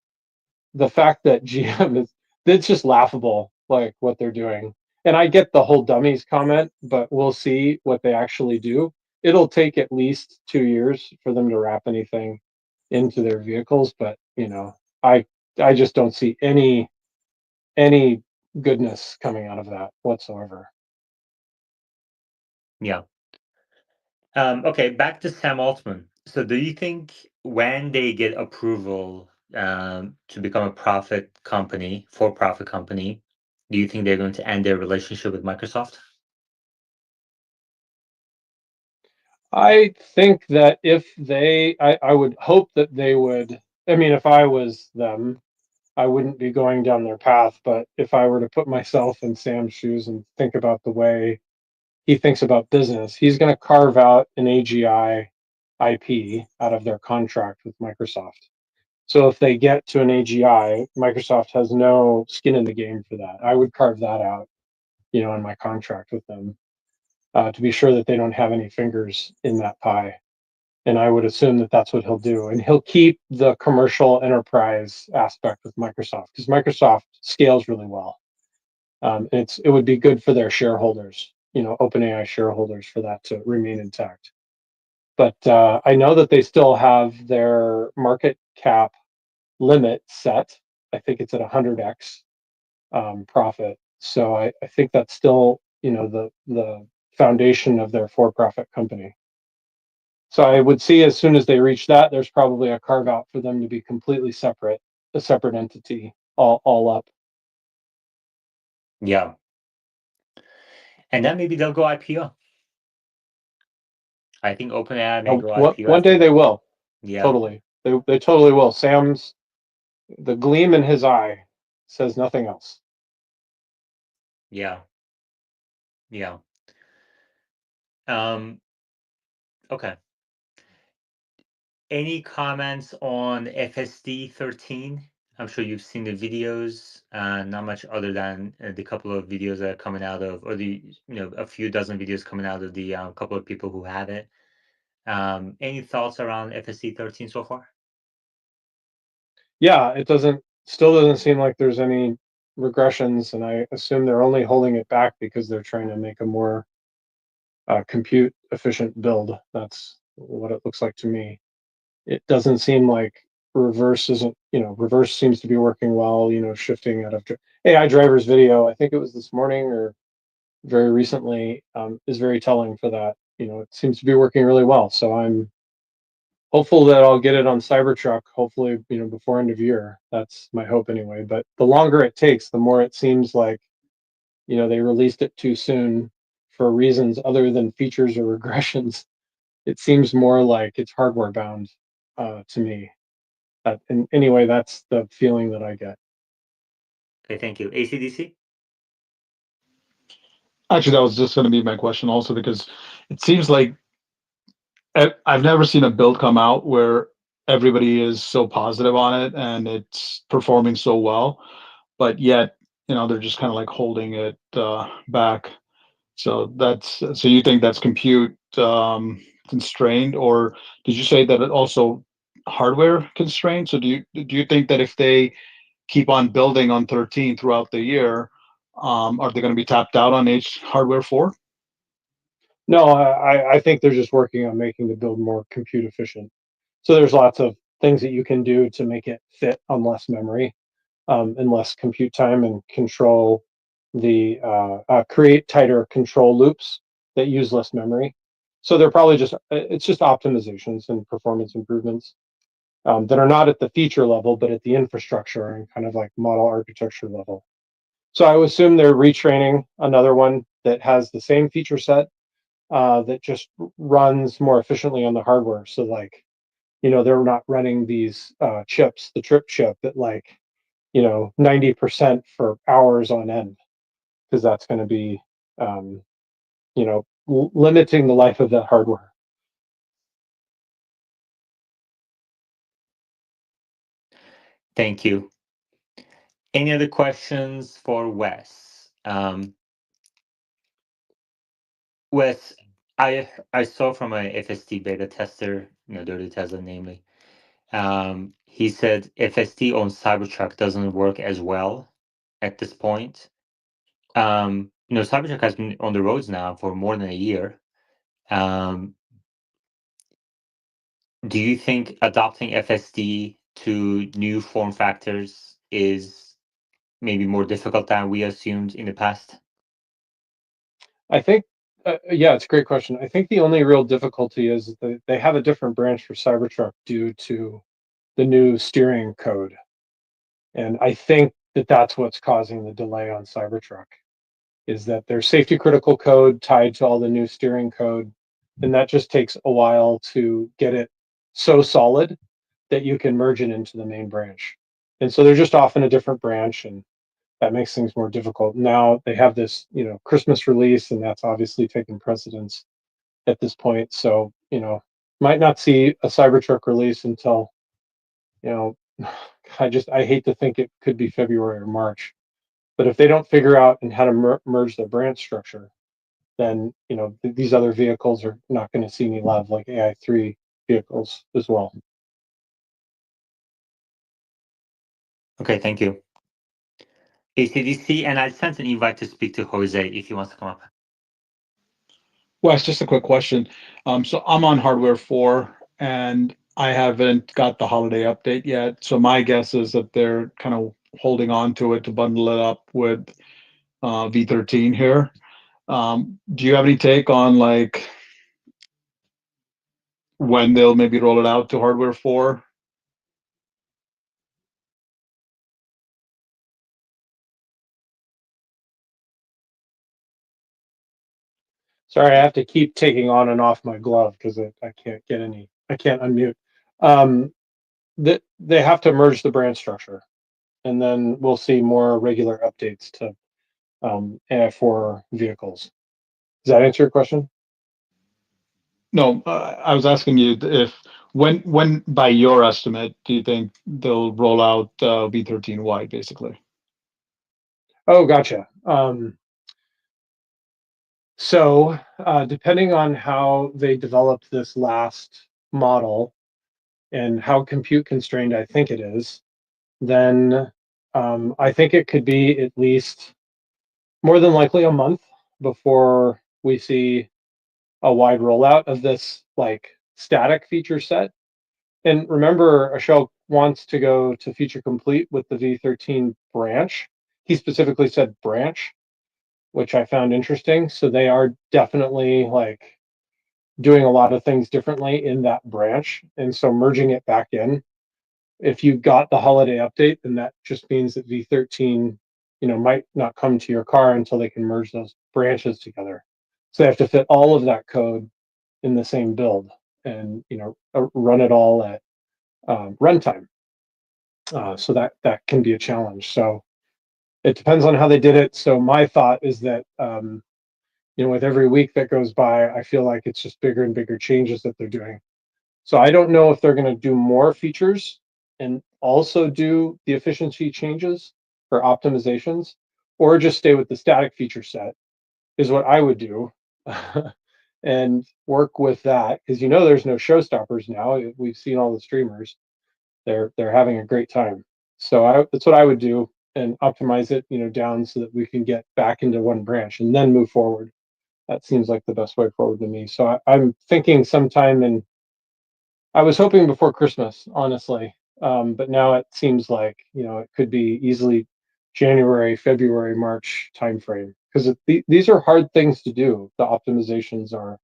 The fact that GM is it's just laughable, like what they're doing. And I get the whole dummies comment, but we'll see what they actually do. It'll take at least 2 years for them to wrap anything into their vehicles, but I I just don't see any goodness coming out of that whatsoever. Yeah. Okay, back to Sam Altman. So, do you think when they get approval to become a for-profit company, do you think they're going to end their relationship with Microsoft? I think that if I would hope that they would. I mean, if I was them, I wouldn't be going down their path. But if I were to put myself in Sam's shoes and think about the way he thinks about business, he's going to carve out an AGI IP out of their contract with Microsoft. So if they get to an AGI, Microsoft has no skin in the game for that. I would carve that out, in my contract with them to be sure that they don't have any fingers in that pie. And I would assume that that's what he'll do. And he'll keep the commercial enterprise aspect with Microsoft because Microsoft scales really well. It would be good for their shareholders, OpenAI shareholders, for that to remain intact. But I know that they still have their market cap limit set. I think it's at 100x profit. So I think that's still, the foundation of their for-profit company. So I would see as soon as they reach that, there's probably a carve out for them to be completely separate, a separate entity, all up. Yeah. And then maybe they'll go IPO. I think OpenAI may go IPO One after day they that. will. Yeah, Totally. They totally will. The gleam in his eye says nothing else. yeah, yeah. Okay. Any comments on FSD 13? I'm sure you've seen the videos, not much other than the couple of videos that are coming out of, or a few dozen videos coming out of the couple of people who have it. Any thoughts around FSD 13 so far? Yeah, still doesn't seem like there's any regressions, and I assume they're only holding it back because they're trying to make a more compute efficient build. That's what it looks like to me. It doesn't seem like reverse seems to be working well, shifting out of AI drivers video. I think it was this morning or very recently, is very telling for that. It seems to be working really well. So I'm hopeful that I'll get it on Cybertruck, hopefully, before end of year. That's my hope anyway. But the longer it takes, the more it seems like, they released it too soon for reasons other than features or regressions. It seems more like it's hardware bound to me. And anyway, that's the feeling that I get. Okay, thank you. ACDC? Actually, that was just going to be my question also, because it seems like I've never seen a build come out where everybody is so positive on it and it's performing so well, but yet, they're just kind of like holding it back. So you think that's compute constrained, or did you say that it also hardware constrained? So do you think that if they keep on building on 13 throughout the year, are they going to be tapped out on H hardware 4? No, I think they're just working on making the build more compute efficient. So there's lots of things that you can do to make it fit on less memory, and less compute time, and control the create tighter control loops that use less memory. So they're probably just it's just optimizations and performance improvements that are not at the feature level, but at the infrastructure and kind of like model architecture level. So I would assume they're retraining another one that has the same feature set that just runs more efficiently on the hardware. So like, they're not running these chips, the trip chip at like, 90% for hours on end, because that's going to be, limiting the life of that hardware. Thank you. Any other questions for Wes? Wes, I saw from a FST beta tester, Dirty Tesla namely, he said FST on Cybertruck doesn't work as well at this point. Cybertruck has been on the roads now for more than a year. Do you think adopting FSD to new form factors is maybe more difficult than we assumed in the past? I think, yeah, it's a great question. I think the only real difficulty is that they have a different branch for Cybertruck due to the new steering code. And I think that that's what's causing the delay on Cybertruck, is that there's safety critical code tied to all the new steering code. And that just takes a while to get it so solid that you can merge it into the main branch. And so they're just off in a different branch, and that makes things more difficult. Now they have this, Christmas release, and that's obviously taking precedence at this point. So, might not see a Cybertruck release until, you know, I hate to think it could be February or March. But if they don't figure out and how to merge their branch structure, then these other vehicles are not going to see any love, like AI3 vehicles as well. Okay, thank you. ACDC, and I sent an invite to speak to Jose if he wants to come up. Well, it's just a quick question. So I'm on hardware 4 and I haven't got the holiday update yet. So my guess is that they're kind of holding on to it to bundle it up with V13 here. Do you have any take on like when they'll maybe roll it out to hardware 4? Sorry, I have to keep taking on and off my glove because I can't unmute. They have to merge the brand structure, and then we'll see more regular updates to AI4 vehicles. Does that answer your question? No, I was asking you if when by your estimate do you think they'll roll out V13 wide basically? Oh, gotcha. So depending on how they developed this last model and how compute constrained I think it is, then I think it could be at least more than likely a month before we see a wide rollout of this like static feature set. And remember, Ashok wants to go to feature complete with the V13 branch. He specifically said branch, which I found interesting. So they are definitely like doing a lot of things differently in that branch. And so merging it back in, if you got the holiday update, then that just means that V13, might not come to your car until they can merge those branches together. So they have to fit all of that code in the same build and, run it all at runtime. So that can be a challenge. So it depends on how they did it. So my thought is that, with every week that goes by, I feel like it's just bigger and bigger changes that they're doing. So I don't know if they're going to do more features and also do the efficiency changes or optimizations, or just stay with the static feature set is what I would do. And work with that, because there's no showstoppers now. We've seen all the streamers. They're having a great time. So that's what I would do, and optimize it, down so that we can get back into one branch and then move forward. That seems like the best way forward to me. So I'm thinking sometime I was hoping before Christmas, honestly. But now it seems like, it could be easily January, February, March timeframe, because these are hard things to do. The optimizations are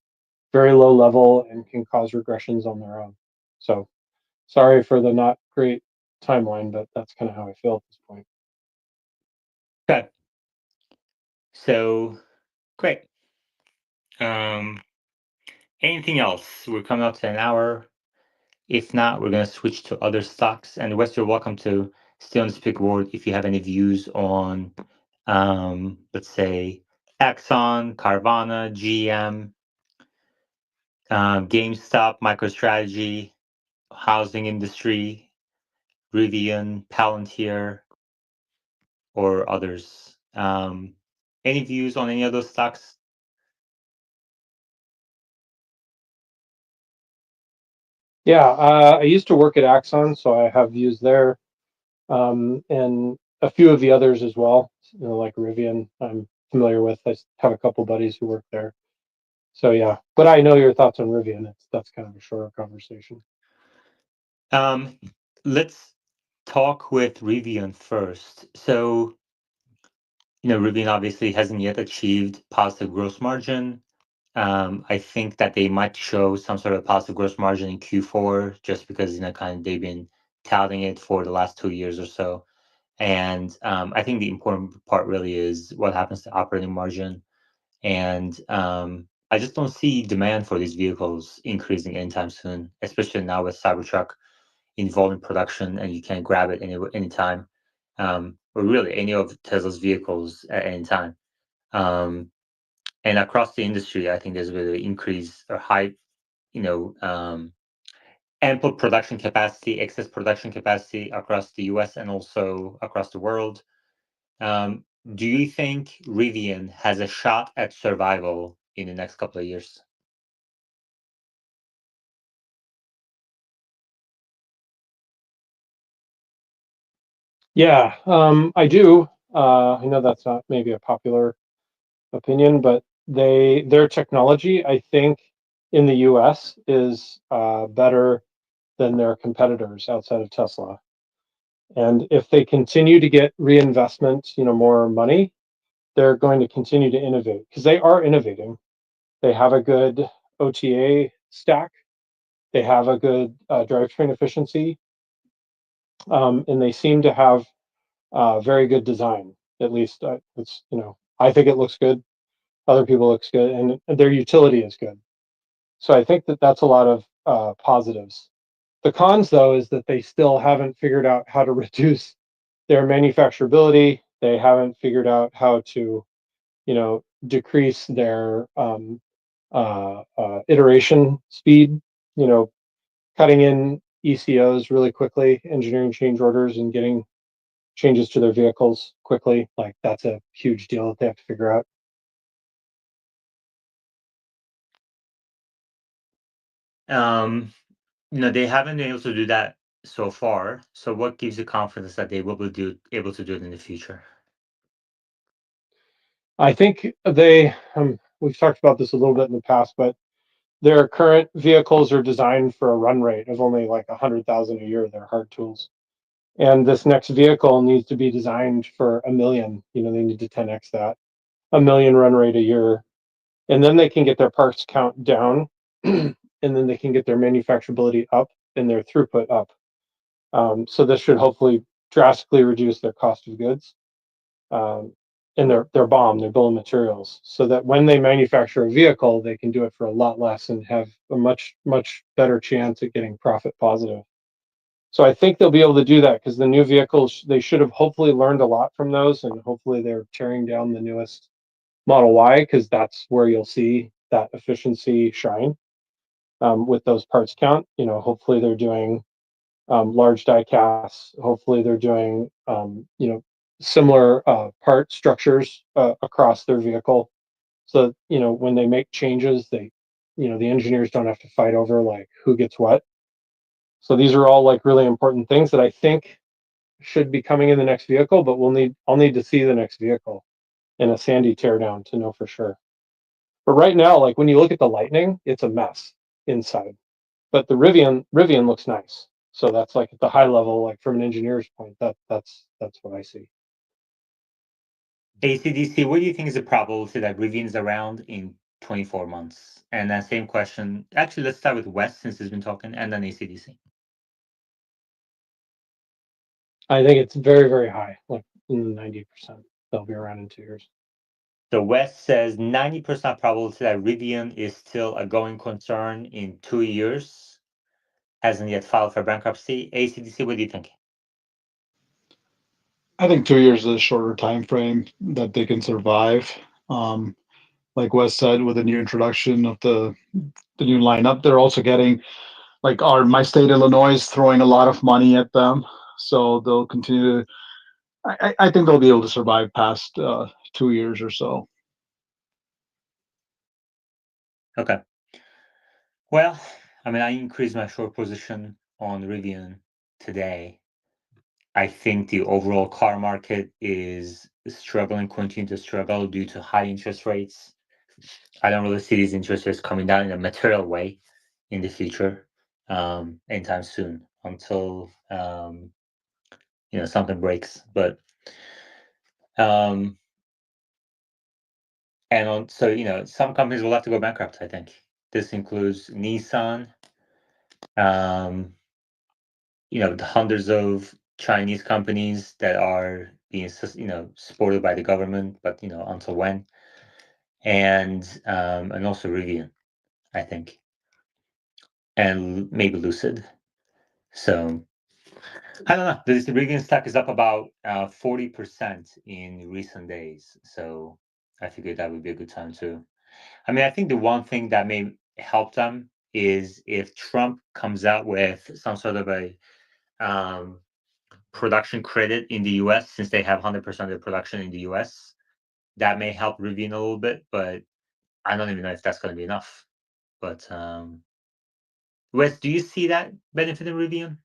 very low level and can cause regressions on their own. So sorry for the not great timeline, but that's kind of how I feel at this point. Okay. So great. Anything else? We're coming up to an hour. If not, we're going to switch to other stocks. And Wes, you're welcome to stay on the speaker board if you have any views on, let's say, Exxon, Carvana, GM, GameStop, MicroStrategy, housing industry, Rivian, Palantir, or others. Any views on any of those stocks? Yeah, I used to work at Axon, so I have views there, and a few of the others as well. Like Rivian, I'm familiar with. I have a couple buddies who work there. So yeah, but I know your thoughts on Rivian. That's kind of a shorter conversation. Let's talk with Rivian first. So, Rivian obviously hasn't yet achieved positive gross margin. I think that they might show some sort of positive gross margin in Q4, just because kind of they've been touting it for the last 2 years or so. And I think the important part really is what happens to operating margin. And I just don't see demand for these vehicles increasing anytime soon, especially now with Cybertruck in volume production, and you can grab it anytime, or really any of Tesla's vehicles at any time. And across the industry, I think there's a bit of an increase or high, ample production capacity, excess production capacity across the US and also across the world. Do you think Rivian has a shot at survival in the next couple of years? Yeah, I do. I know that's not maybe a popular opinion, but their technology, I think, in the US is better than their competitors outside of Tesla. And if they continue to get reinvestment, more money, they're going to continue to innovate, because they are innovating. They have a good OTA stack. They have a good drivetrain efficiency, and they seem to have very good design. At least I think it looks good. Other people looks good, and their utility is good. So I think that that's a lot of positives. The cons, though, is that they still haven't figured out how to reduce their manufacturability. They haven't figured out how to, decrease their iteration speed. Cutting in ECOs really quickly, engineering change orders, and getting changes to their vehicles quickly. Like, that's a huge deal that they have to figure out. They haven't been able to do that so far. So what gives you confidence that they will be able to do it in the future? I think we've talked about this a little bit in the past, but their current vehicles are designed for a run rate of only like 100,000 a year. They're hard tools. And this next vehicle needs to be designed for 1 million. They need to 10x that, 1 million run rate a year. And then they can get their parts count down, and then they can get their manufacturability up and their throughput up. So this should hopefully drastically reduce their cost of goods, and their BOM, their bill of materials, so that when they manufacture a vehicle, they can do it for a lot less and have a much better chance at getting profit positive. So I think they'll be able to do that because the new vehicles, they should have hopefully learned a lot from those, and hopefully they're tearing down the newest Model Y because that's where you'll see that efficiency shine with those parts count. Hopefully they're doing large die casts. Hopefully they're doing similar part structures across their vehicle. So when they make changes, the engineers don't have to fight over like who gets what. So these are all like really important things that I think should be coming in the next vehicle, but I'll need to see the next vehicle in a Sandy teardown to know for sure. But right now, like when you look at the Lightning, it's a mess inside. But the Rivian looks nice. So that's like at the high level, like from an engineer's point, that's what I see. ACDC, what do you think is the probability that Rivian is around in 24 months? And then same question. Actually, let's start with Wes since he's been talking, and then ACDC. I think it's very, very high, like in the 90%. They'll be around in 2 years. So West says 90% probability that Rivian is still a going concern in 2 years. Hasn't yet filed for bankruptcy. ACDC, what do you think? I think 2 years is a shorter time frame that they can survive. Like Wes said, with the new introduction of the new lineup, they're also getting like my state Illinois is throwing a lot of money at them, so they'll continue to. I think they'll be able to survive past 2 years or so. Okay. Well, I mean, I increased my short position on Rivian today. I think the overall car market is struggling, continue to struggle due to high interest rates. I don't really see these interest rates coming down in a material way in the future, anytime soon, until something breaks. But some companies will have to go bankrupt. I think this includes Nissan. The hundreds of Chinese companies that are being supported by the government, but until when? And also Rivian, I think, and maybe Lucid. So I don't know. The Rivian stock is up about 40% in recent days. So I figured that would be a good time to. I mean, I think the one thing that may help them is if Trump comes out with some sort of a production credit in the US, since they have 100% of the production in the US, that may help Rivian a little bit, but I don't even know if that's going to be enough. But Wes, do you see that benefit in Rivian?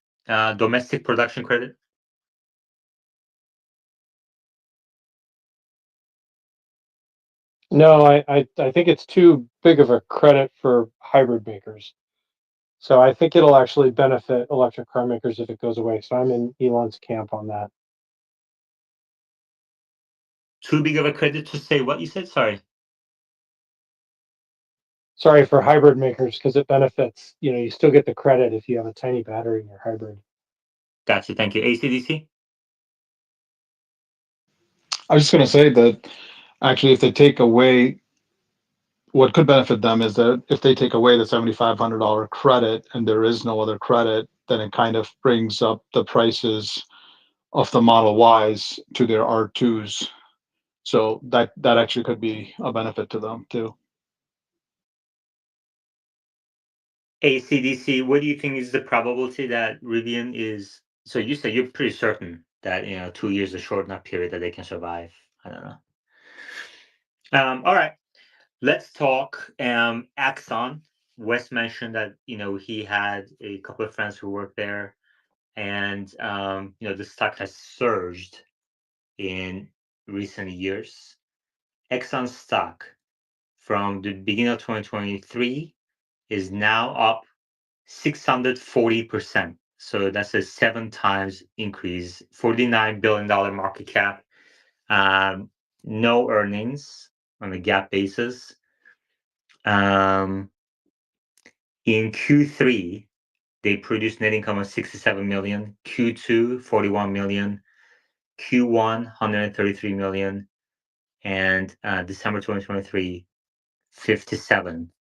Domestic production credit? No, I think it's too big of a credit for hybrid makers. So I think it'll actually benefit electric car makers if it goes away. So I'm in Elon's camp on that. Too big of a credit to say what you said? Sorry. Sorry, for hybrid makers because it benefits. You still get the credit if you have a tiny battery in your hybrid. Gotcha. Thank you. ACDC? I was just going to say that actually, if they take away, what could benefit them is that if they take away the $7,500 credit and there is no other credit, then it kind of brings up the prices of the Model Ys to their R2s. So that actually could be a benefit to them too. ACDC, what do you think is the probability that Rivian is? So you say you're pretty certain that 2 years is a short enough period that they can survive. I don't know. All right, let's talk Axon. Wes mentioned that he had a couple of friends who worked there, and the stock has surged in recent years. Exxon stock from the beginning of 2023 is now up 640%. So that's a 7 times increase, $49 billion market cap, no earnings on a GAAP basis. In Q3, they produced net income of 67 million, Q2, 41 million, Q1, 133 million, and December 2023, 57.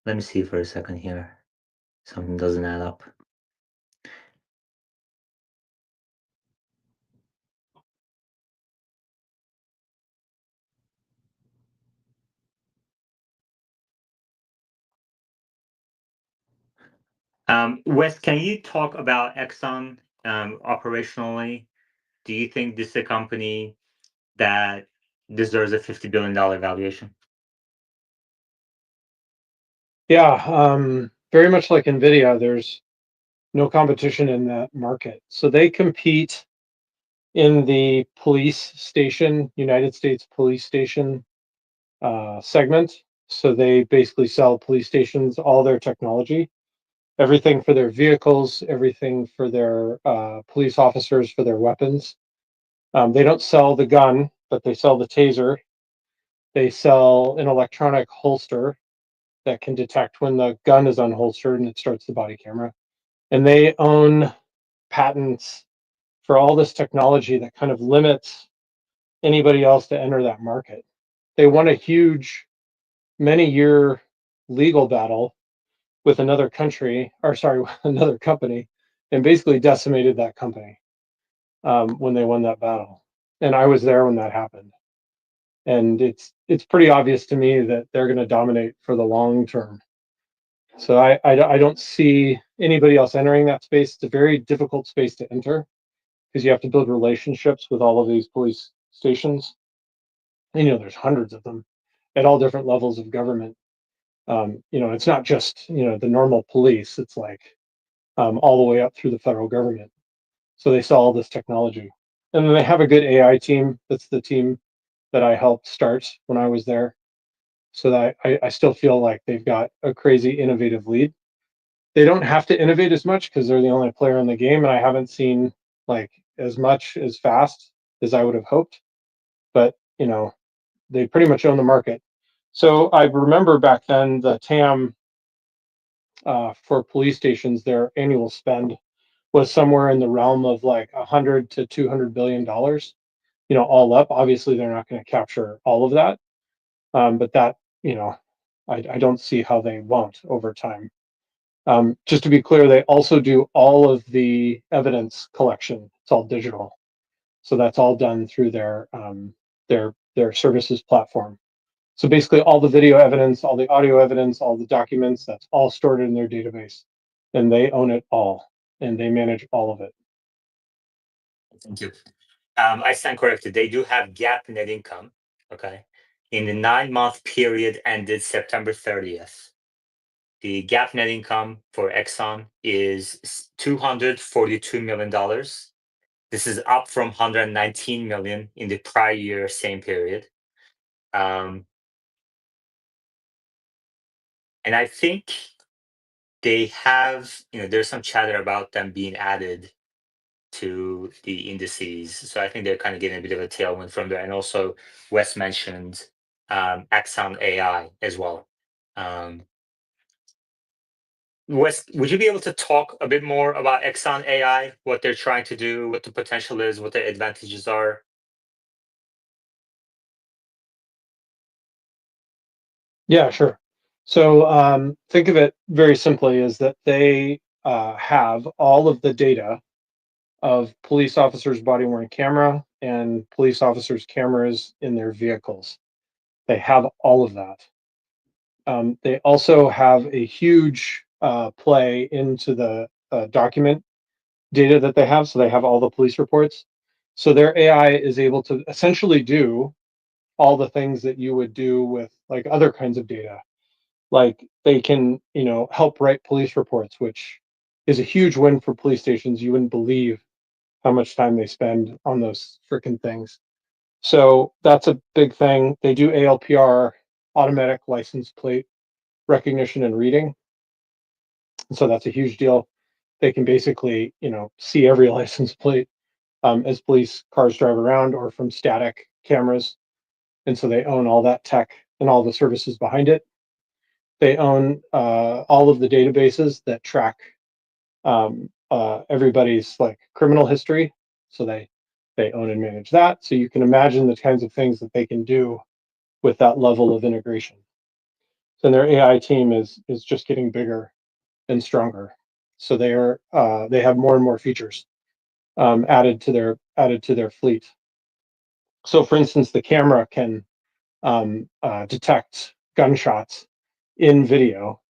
Let me see for a second here. Something doesn't add up. Wes, can you talk about Exxon operationally? Do you think this is a company that deserves a $50 billion valuation? Yeah, very much like Nvidia, there's no competition in that market. So they compete in the police station, United States police station segment. So they basically sell police stations all their technology, everything for their vehicles, everything for their police officers, for their weapons. They don't sell the gun, but they sell the taser. They sell an electronic holster that can detect when the gun is unholstered and it starts the body camera. And they own patents for all this technology that kind of limits anybody else to enter that market. They won a huge, many-year legal battle with another country, or sorry, another company, and basically decimated that company when they won that battle. And I was there when that happened. And it's pretty obvious to me that they're going to dominate for the long term. So I don't see anybody else entering that space. It's a very difficult space to enter because you have to build relationships with all of these police stations. And, there's hundreds of them at all different levels of government. It's not just, the normal police. It's like all the way up through the federal government. So they sell all this technology. And then they have a good AI team. That's the team that I helped start when I was there. So that I still feel like they've got a crazy innovative lead. They don't have to innovate as much because they're the only player in the game, and I haven't seen like as much as fast as I would have hoped. But they pretty much own the market. So I remember back then the TAM for police stations, their annual spend was somewhere in the realm of like 100 to 200 billion dollars. All up. Obviously, they're not going to capture all of that, but that I don't see how they won't over time. Just to be clear, they also do all of the evidence collection. It's all digital, so that's all done through their services platform. So basically, all the video evidence, all the audio evidence, all the documents, that's all stored in their database, and they own it all, and they manage all of it. Thank you. I stand corrected. They do have GAAP net income. Okay. In the 9-month period ended September 30th, the GAAP net income for Exxon is $242 million. This is up from 119 million in the prior year, same period. And I think they have, there's some chatter about them being added to the indices. So I think they're kind of getting a bit of a tailwind from there. And also, Wes mentioned Exxon AI as well. Wes, would you be able to talk a bit more about Exxon AI, what they're trying to do, what the potential is, what their advantages are? Yeah, sure. So think of it very simply is that they have all of the data of police officers' body worn camera and police officers' cameras in their vehicles. They have all of that. They also have a huge play into the document data that they have. So they have all the police reports. So their AI is able to essentially do all the things that you would do with like other kinds of data. Like they can, help write police reports, which is a huge win for police stations. You wouldn't believe how much time they spend on those freaking things. So that's a big thing. They do ALPR, automatic license plate recognition and reading. So that's a huge deal. They can basically, see every license plate as police cars drive around or from static cameras. And so they own all that tech and all the services behind it. They own all of the databases that track everybody's like criminal history. So they own and manage that. So you can imagine the kinds of things that they can do with that level of integration. So their AI team is just getting bigger. and stronger. So they have more and more features added to their fleet. So, for instance, the camera can detect gunshots in video,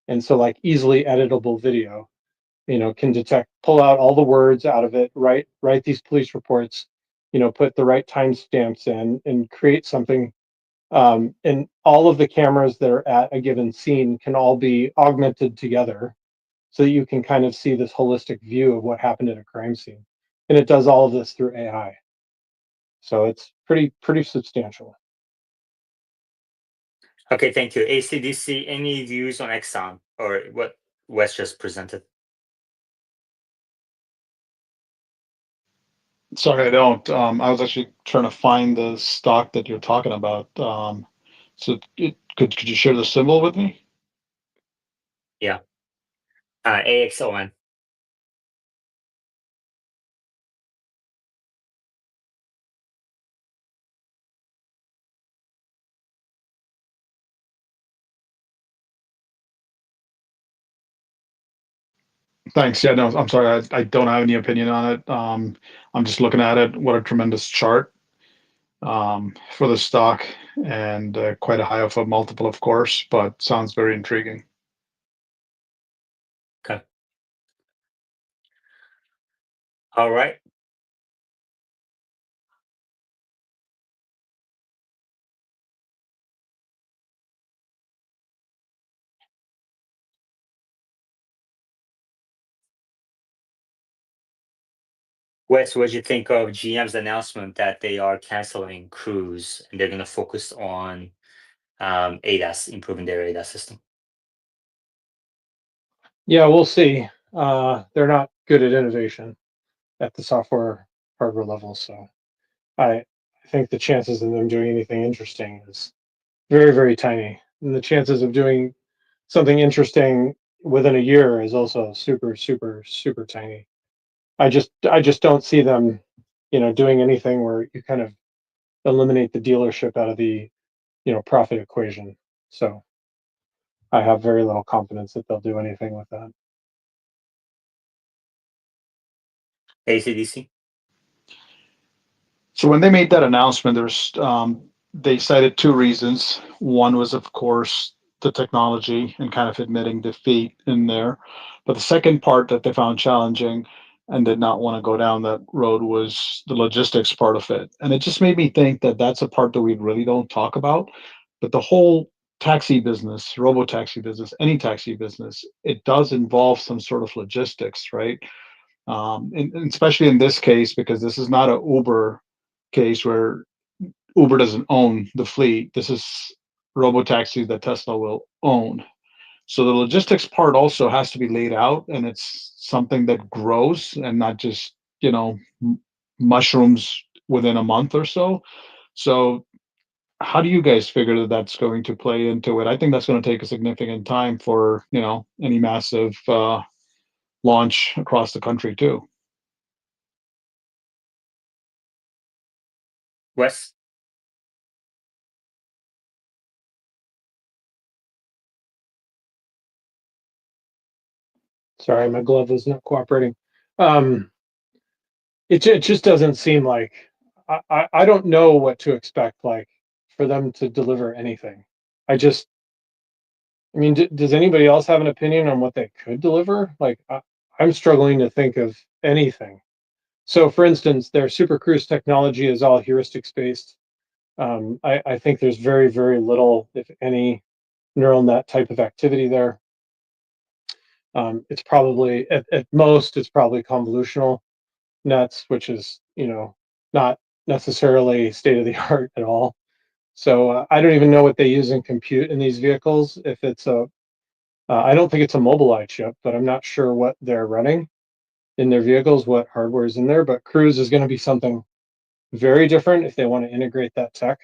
and so like easily editable video, can pull out all the words out of it, write these police reports, put the right timestamps in, and create something. And all of the cameras that are at a given scene can all be augmented together, so that you can kind of see this holistic view of what happened at a crime scene. And it does all of this through AI. So it's pretty substantial. Okay, thank you. ACDC, any views on Exxon or what Wes just presented? Sorry, I don't. I was actually trying to find the stock that you're talking about. So could you share the symbol with me? Yeah. AXON. Thanks. Yeah, no, I'm sorry. I don't have any opinion on it. I'm just looking at it. What a tremendous chart for the stock, and quite a high of a multiple, of course, but sounds very intriguing. Okay. All right. Wes, what did you think of GM's announcement that they are canceling Cruise and they're going to focus on ADAS, improving their ADAS system? Yeah, we'll see. They're not good at innovation at the software hardware level, so I think the chances of them doing anything interesting is very, very tiny. And the chances of doing something interesting within a year is also super, super, super tiny. I just don't see them, doing anything where you kind of eliminate the dealership out of the, profit equation. So I have very little confidence that they'll do anything with that. ACDC? So when they made that announcement, they cited two reasons. One was, of course, the technology and kind of admitting defeat in there. But the second part that they found challenging and did not want to go down that road was the logistics part of it. And it just made me think that that's a part that we really don't talk about. But the whole taxi business, robo taxi business, any taxi business, it does involve some sort of logistics, right? And especially in this case, because this is not a Uber case where Uber doesn't own the fleet. This is robo taxis that Tesla will own. So the logistics part also has to be laid out, and it's something that grows and not just mushrooms within a month or so. So how do you guys figure that that's going to play into it? I think that's going to take a significant time for any massive launch across the country too. Wes? Sorry, my glove was not cooperating. Um, it just doesn't seem like I don't know what to expect, like, for them to deliver anything. I mean, does anybody else have an opinion on what they could deliver? Like, I'm struggling to think of anything. So, for instance, their Super Cruise technology is all heuristics based. I think there's very, very little, if any, neural net type of activity there. It's probably at most it's probably convolutional nets, which is not necessarily state of the art at all. So I don't even know what they use in compute in these vehicles. If it's I don't think it's a Mobileye chip, but I'm not sure what they're running in their vehicles, what hardware is in there. But Cruise is going to be something very different if they want to integrate that tech.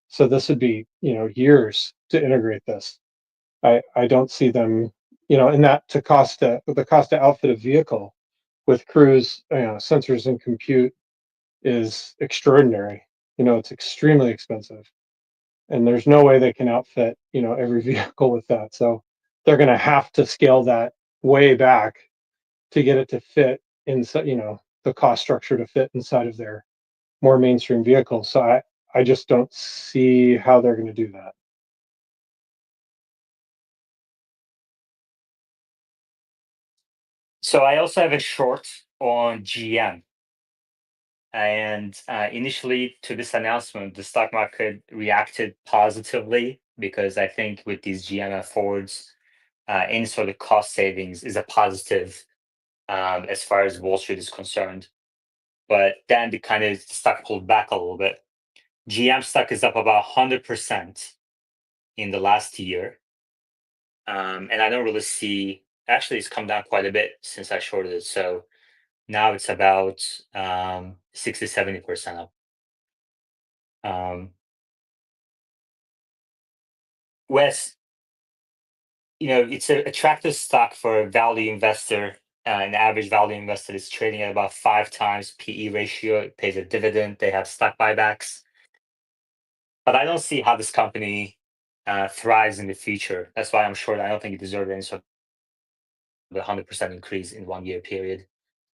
So this would be years to integrate this. I don't see them in that to the cost to outfit a vehicle with Cruise sensors and compute is extraordinary. It's extremely expensive, and there's no way they can outfit every vehicle with that. So they're going to have to scale that way back to get it to fit inside, the cost structure to fit inside of their more mainstream vehicles. So I just don't see how they're going to do that. So I also have a short on GM. And initially to this announcement, the stock market reacted positively because I think with these GM affords, any sort of cost savings is a positive as far as Wall Street is concerned. But then the stock pulled back a little bit. GM stock is up about 100% in the last year. And I don't really see, actually, it's come down quite a bit since I shorted it. So now it's about 60, 70% up. Wes, it's an attractive stock for a value investor. An average value investor is trading at about 5 times PE ratio. It pays a dividend. They have stock buybacks. But I don't see how this company thrives in the future. That's why I'm short. I don't think it deserves any sort of 100% increase in 1 year period.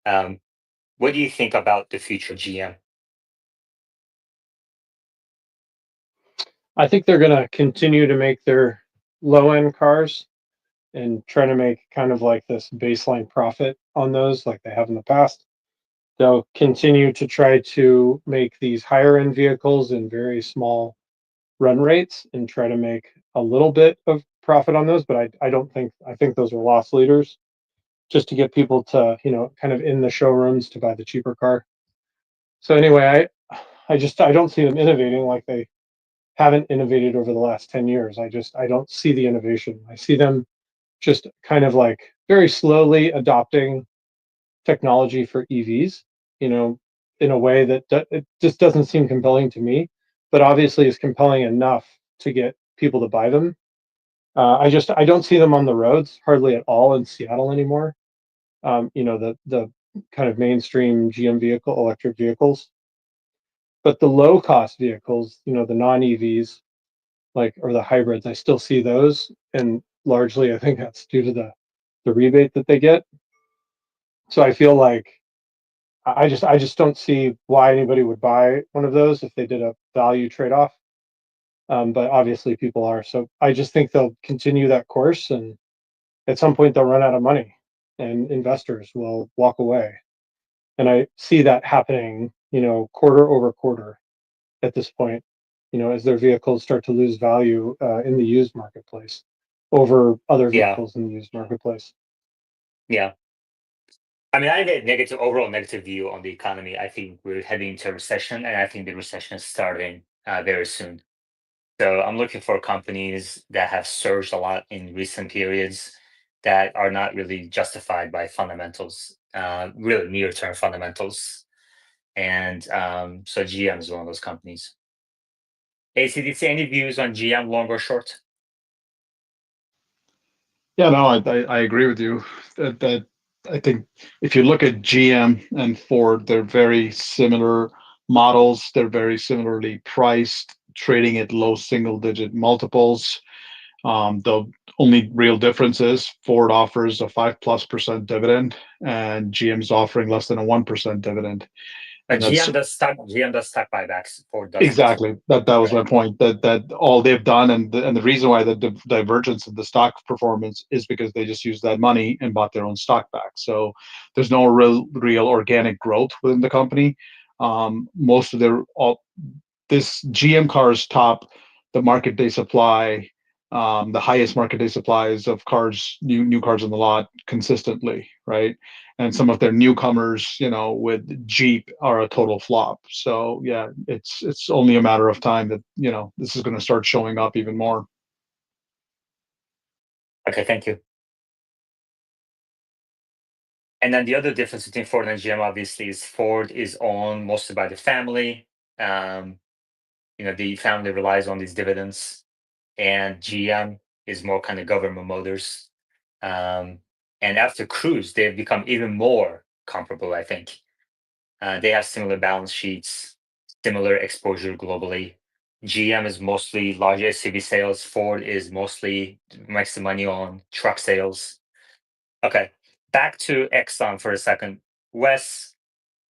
What do you think about the future GM? I think they're going to continue to make their low end cars and try to make kind of like this baseline profit on those like they have in the past. They'll continue to try to make these higher end vehicles in very small run rates and try to make a little bit of profit on those. But I think those are loss leaders just to get people to, kind of in the showrooms to buy the cheaper car. So anyway, I don't see them innovating like they haven't innovated over the last 10 years. I don't see the innovation. I see them just kind of like very slowly adopting technology for EVs, in a way that it just doesn't seem compelling to me, but obviously is compelling enough to get people to buy them. I don't see them on the roads hardly at all in Seattle anymore. The kind of mainstream GM vehicle, electric vehicles, but the low cost vehicles, the non EVs, or the hybrids, I still see those, and largely I think that's due to the rebate that they get. So I feel like I just don't see why anybody would buy one of those if they did a value trade off. But obviously people are. So I just think they'll continue that course, and at some point they'll run out of money, and investors will walk away. And I see that happening, quarter over quarter at this point. As their vehicles start to lose value in the used marketplace over other Yeah, vehicles in the used marketplace. yeah. I mean, I have a overall negative view on the economy. I think we're heading into a recession, and I think the recession is starting very soon. So I'm looking for companies that have surged a lot in recent periods that are not really justified by fundamentals, really near-term fundamentals. And so GM is one of those companies. ACDC, any views on GM, long or short? Yeah, no, I agree with you. That I think if you look at GM and Ford, they're very similar models. They're very similarly priced, trading at low single-digit multiples. The only real difference is Ford offers a 5+% dividend, and GM's offering less than a 1% dividend. And that's GM does stock buybacks. Ford doesn't. exactly that was Right. my point. That all they've done, and the reason why the divergence of the stock performance is because they just used that money and bought their own stock back. So there's no real organic growth within the company. Most of this GM cars top the market they supply, the highest market day supplies of cars, new cars on the lot consistently, right? And some of their newcomers, with Jeep are a total flop. So yeah, it's only a matter of time that this is going to start showing up even more. Okay, thank you. And then the other difference between Ford and GM, obviously, is Ford is owned mostly by the family. Um, the family relies on these dividends, and GM is more kind of government motors. Um, and after Cruise, they've become even more comparable, I think. They have similar balance sheets, similar exposure globally. GM is mostly large SUV sales. Ford is mostly makes the money on truck sales. Okay, back to Exxon for a second. Wes,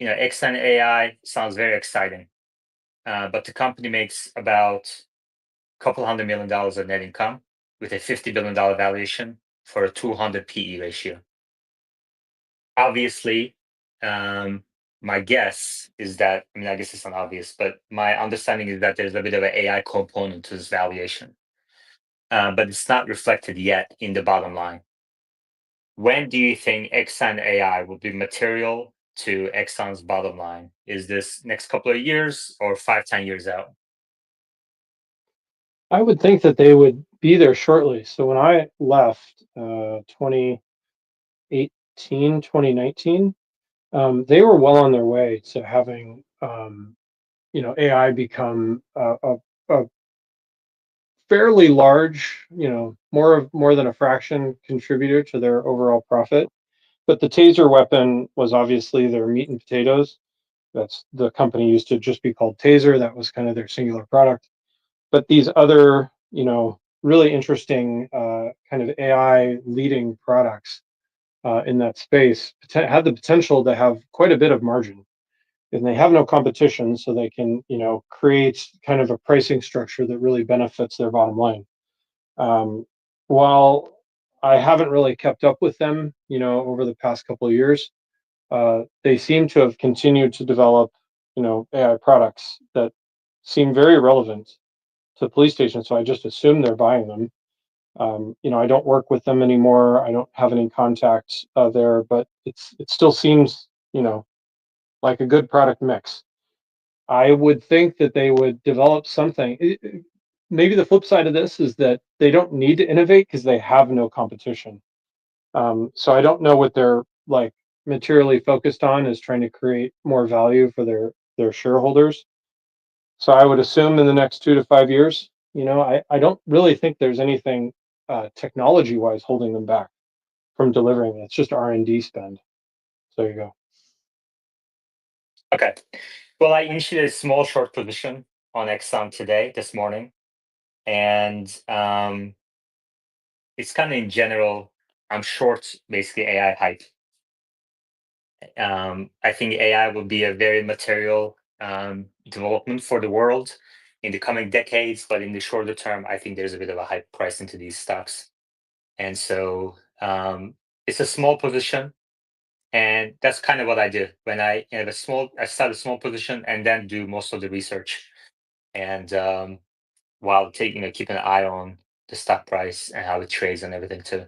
Exxon AI sounds very exciting, but the company makes about a couple $100 million of net income with a $50 billion valuation for a 200 PE ratio. Obviously, my guess is that, I guess it's not obvious, but my understanding is that there's a bit of an AI component to this valuation, but it's not reflected yet in the bottom line. When do you think Exxon AI will be material to Exxon's bottom line? Is this next couple of years or 5-10 years out? I would think that they would be there shortly. So when I left 2018, 2019, they were well on their way to having AI become a fairly large, more than a fraction contributor to their overall profit. But the taser weapon was obviously their meat and potatoes. That's the company used to just be called Taser. That was kind of their singular product. But these other, really interesting kind of AI leading products in that space had the potential to have quite a bit of margin. And they have no competition, so they can, create kind of a pricing structure that really benefits their bottom line. While I haven't really kept up with them, over the past couple of years, they seem to have continued to develop, AI products that seem very relevant to police stations. So I just assume they're buying them. I don't work with them anymore. I don't have any contact there, but it still seems, like a good product mix. I would think that they would develop something. Maybe the flip side of this is that they don't need to innovate because they have no competition. So I don't know what they're like materially focused on is trying to create more value for their shareholders. So I would assume in the next 2 to 5 years, I don't really think there's anything technology wise holding them back from delivering. It's just R&D spend. So there you go. Okay. Well, I initiated a small short position on Exxon this morning, and it's kind of in general, I'm short basically AI hype. I think AI will be a very material development for the world in the coming decades, but in the shorter term, I think there's a bit of a hype price into these stocks. And so it's a small position, and that's kind of what I do when I have I start a small position and then do most of the research, and while keep an eye on the stock price and how it trades and everything too.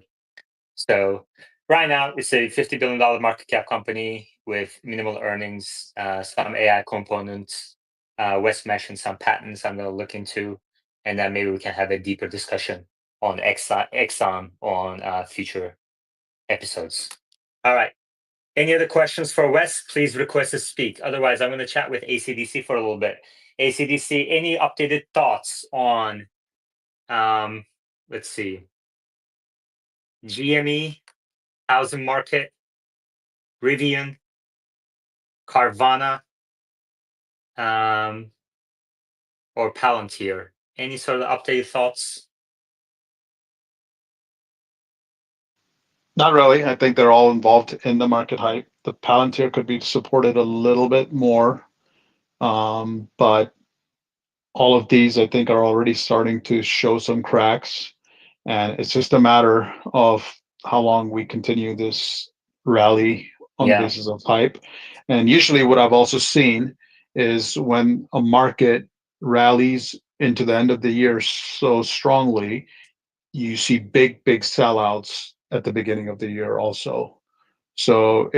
So right now it's a $50 billion market cap company with minimal earnings, some AI components. Wes mentioned some patents I'm going to look into, and then maybe we can have a deeper discussion on Exxon on future episodes. All right. Any other questions for Wes? Please request to speak. Otherwise, I'm going to chat with ACDC for a little bit. ACDC, any updated thoughts on, let's see, GME, housing market, Rivian, Carvana, or Palantir? Any sort of updated thoughts? Not really. I think they're all involved in the market hype. The Palantir could be supported a little bit more, but all of these I think are already starting to show some cracks, and it's just a matter of how long we continue this rally on the Yeah. basis of hype. And usually, what I've also seen is when a market rallies into the end of the year so strongly, you see big sellouts at the beginning of the year also. So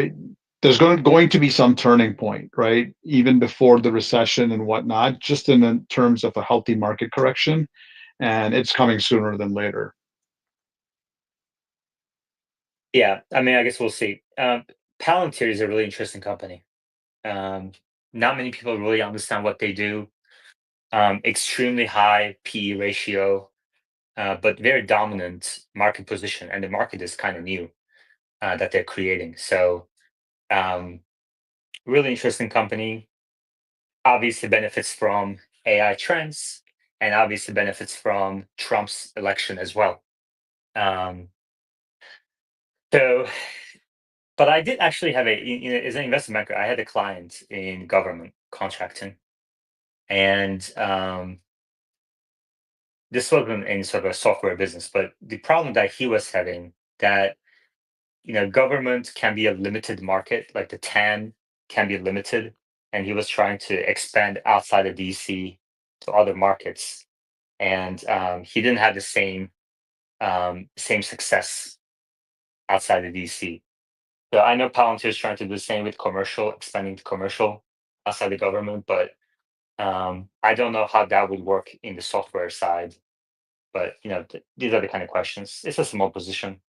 there's going to be some turning point, right? Even before the recession and whatnot, just in terms of a healthy market correction, and it's coming sooner than later. Yeah, I guess we'll see. Palantir is a really interesting company. Not many people really understand what they do. Extremely high PE ratio, but very dominant market position, and the market is kind of new that they're creating. So, really interesting company. Obviously, benefits from AI trends. and obviously benefits from Trump's election as well. So, but I did actually have as an investment banker, I had a client in government contracting, and this wasn't any sort of a software business, but the problem that he was having that government can be a limited market, like the TAM can be limited, and he was trying to expand outside of DC to other markets, and he didn't have the same success outside of DC. So I know Palantir is trying to do the same with commercial, expanding to commercial outside the government, but I don't know how that would work in the software side. But these are the kind of questions. It's a small position,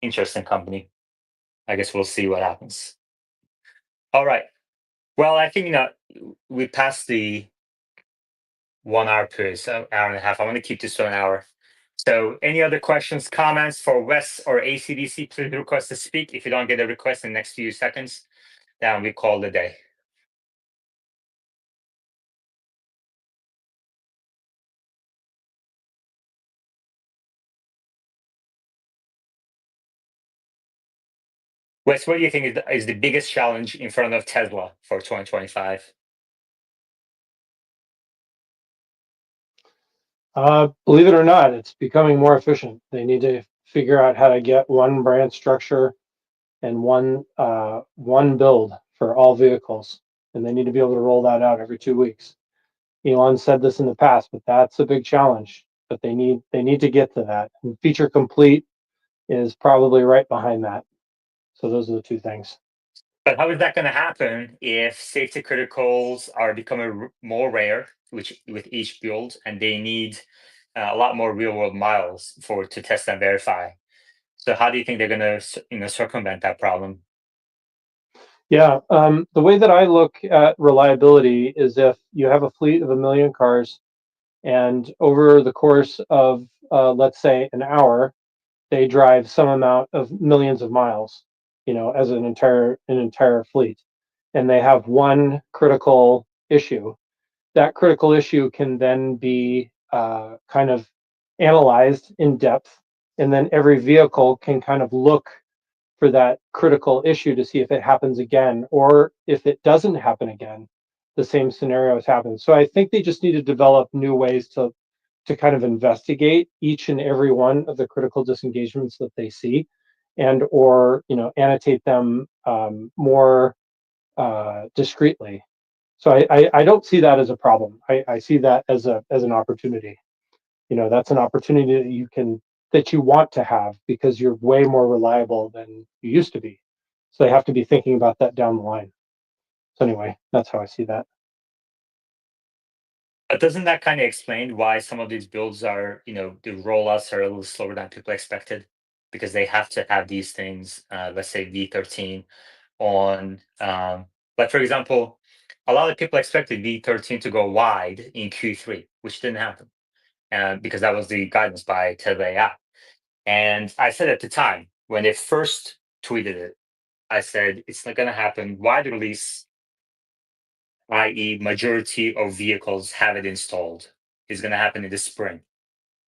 interesting company. I guess we'll see what happens. All right. Well, I think we passed the 1 hour period, so hour and a half. I want to keep this to an hour. So, any other questions, comments for Wes or ACDC? Please request to speak. If you don't get a request in the next few seconds, then we call the day. Wes, what do you think is the biggest challenge in front of Tesla for 2025? Believe it or not, it's becoming more efficient. They need to figure out how to get one brand structure and one build for all vehicles, and they need to be able to roll that out every 2 weeks. Elon said this in the past, but that's a big challenge. But they need to get to that. And feature complete is probably right behind that. So those are the two things. But how is that going to happen if safety criticals are becoming more rare, with each build, and they need a lot more real world miles to test and verify? So how do you think they're going to circumvent that problem? Yeah, the way that I look at reliability is if you have a fleet of 1 million cars, and over the course of let's say an hour, they drive some amount of millions of miles, as an entire fleet, and they have one critical issue. That critical issue can then be kind of analyzed in depth, and then every vehicle can kind of look for that critical issue to see if it happens again, or if it doesn't happen again, the same scenarios happen. So I think they just need to develop new ways to kind of investigate each and every one of the critical disengagements that they see, and or annotate them more discreetly. So I don't see that as a problem. I see that as an opportunity. That's an opportunity that you want to have, because you're way more reliable than you used to be. So they have to be thinking about that down the line. So anyway, that's how I see that. But doesn't that kind of explain why some of these builds are, the rollouts are a little slower than people expected? Because they have to have these things, let's say V13 on, like for example, a lot of people expected V13 to go wide in Q3, which didn't happen, because that was the guidance by TSLA. And I said at the time, when they first tweeted it, I said, it's not going to happen wide release, i.e. majority of vehicles have it installed, is going to happen in the spring.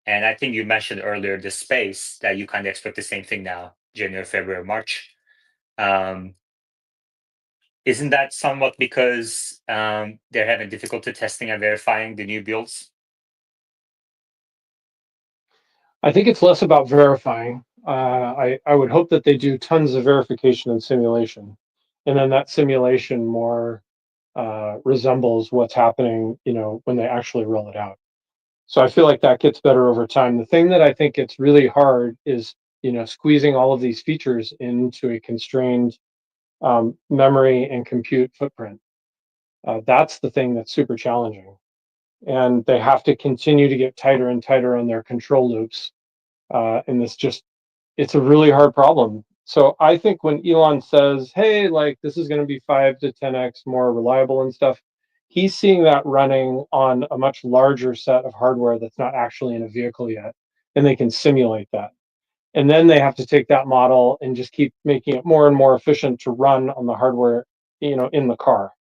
And I think you mentioned earlier the space that you kind of expect the same thing now, January, February, March. Isn't that somewhat because they're having difficulty testing and verifying the new builds? I think it's less about verifying. I would hope that they do tons of verification and simulation, and then that simulation more resembles what's happening, when they actually roll it out. So I feel like that gets better over time. The thing that I think it's really hard is, squeezing all of these features into a constrained memory and compute footprint. That's the thing that's super challenging. And they have to continue to get tighter and tighter on their control loops. And it's a really hard problem. So I think when Elon says, hey, like this is going to be 5 to 10x more reliable and stuff, he's seeing that running on a much larger set of hardware that's not actually in a vehicle yet. And they can simulate that. And then they have to take that model and just keep making it more and more efficient to run on the hardware, in the car.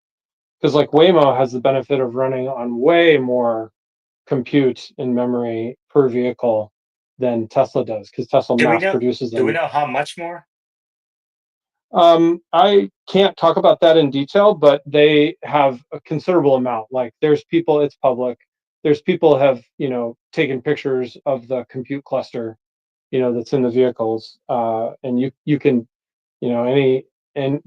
Because like Waymo has the benefit of running on way more compute in memory per vehicle than Tesla does, because Tesla mass produces them. Do we know how much more? I can't talk about that in detail, but they have a considerable amount. Like there's people, it's public. There's people have, taken pictures of the compute cluster, that's in the vehicles. And you can, any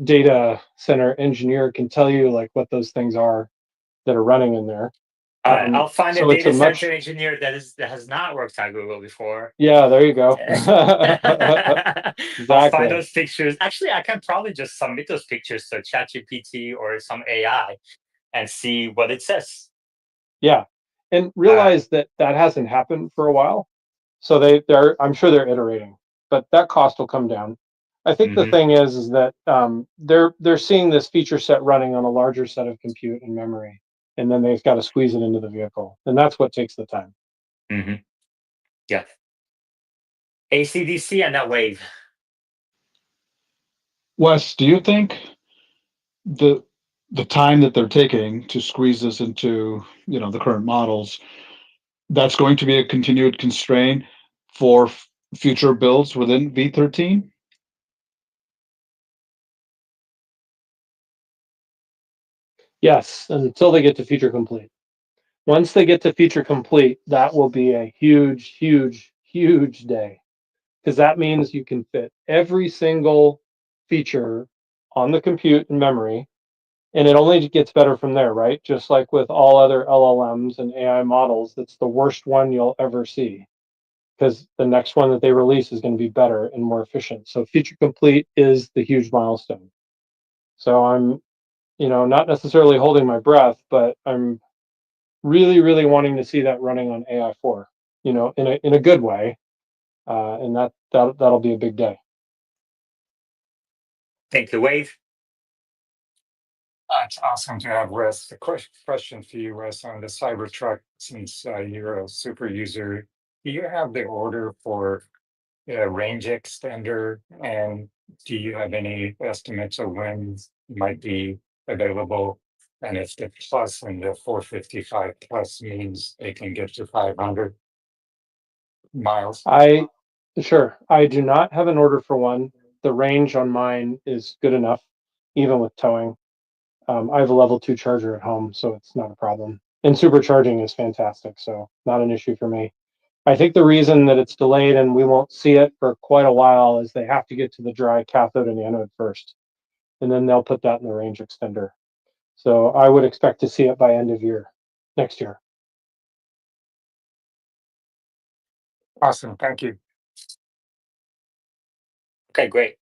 data center engineer can tell you like what those things are that are running in there. All right, I'll find so a it's data a much- center engineer that has not worked at Google before. Yeah, there you go. I'll find those pictures. Actually, I can probably just submit those pictures to ChatGPT or some AI and see what it says. Yeah, and realize that hasn't happened for a while. So I'm sure they're iterating, but that cost will come down. I think the thing is that they're seeing this feature set running on a larger set of compute and memory, and then they've got to squeeze it into the vehicle, and that's what takes the time. Yeah. AC/DC and that wave. Wes, do you think the time that they're taking to squeeze this into the current models, that's going to be a continued constraint for future builds within V13? Yes, until they get to feature complete. Once they get to feature complete, that will be a huge, huge, huge day, because that means you can fit every single feature on the compute and memory, and it only gets better from there, right? Just like with all other LLMs and AI models, that's the worst one you'll ever see, because the next one that they release is going to be better and more efficient. So feature complete is the huge milestone. So I'm, not necessarily holding my breath, but I'm really, really wanting to see that running on AI4, in a good way, and that'll be a big day. Thank you, Wave. It's awesome to have Wes. A question for you, Wes, on the Cybertruck, since you're a super user. Do you have the order for a range extender, and do you have any estimates of when it might be available? And if the plus and the 455 plus means they can get to 500 miles? I do not have an order for one. The range on mine is good enough, even with towing. I have a level 2 charger at home, so it's not a problem. And supercharging is fantastic, so not an issue for me. I think the reason that it's delayed and we won't see it for quite a while is they have to get to the dry cathode and anode first, and then they'll put that in the range extender. So I would expect to see it by end of year next year. Awesome, thank you. Okay, great.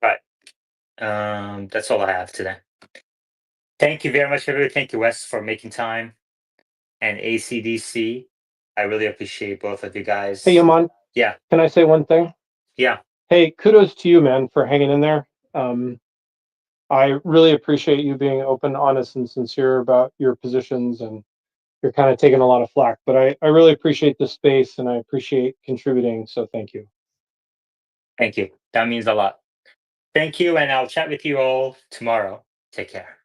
All right. That's all I have today. Thank you very much, everybody. Thank you, Wes, for making time. And AC/DC, I really appreciate both of you guys. Hey, Yaman. Yeah. Can I say one thing? Yeah. Hey, kudos to you, man, for hanging in there. I really appreciate you being open, honest, and sincere about your positions, and you're kind of taking a lot of flack, but I really appreciate the space and I appreciate contributing. So thank you. Thank you. That means a lot. Thank you. And I'll chat with you all tomorrow. Take care.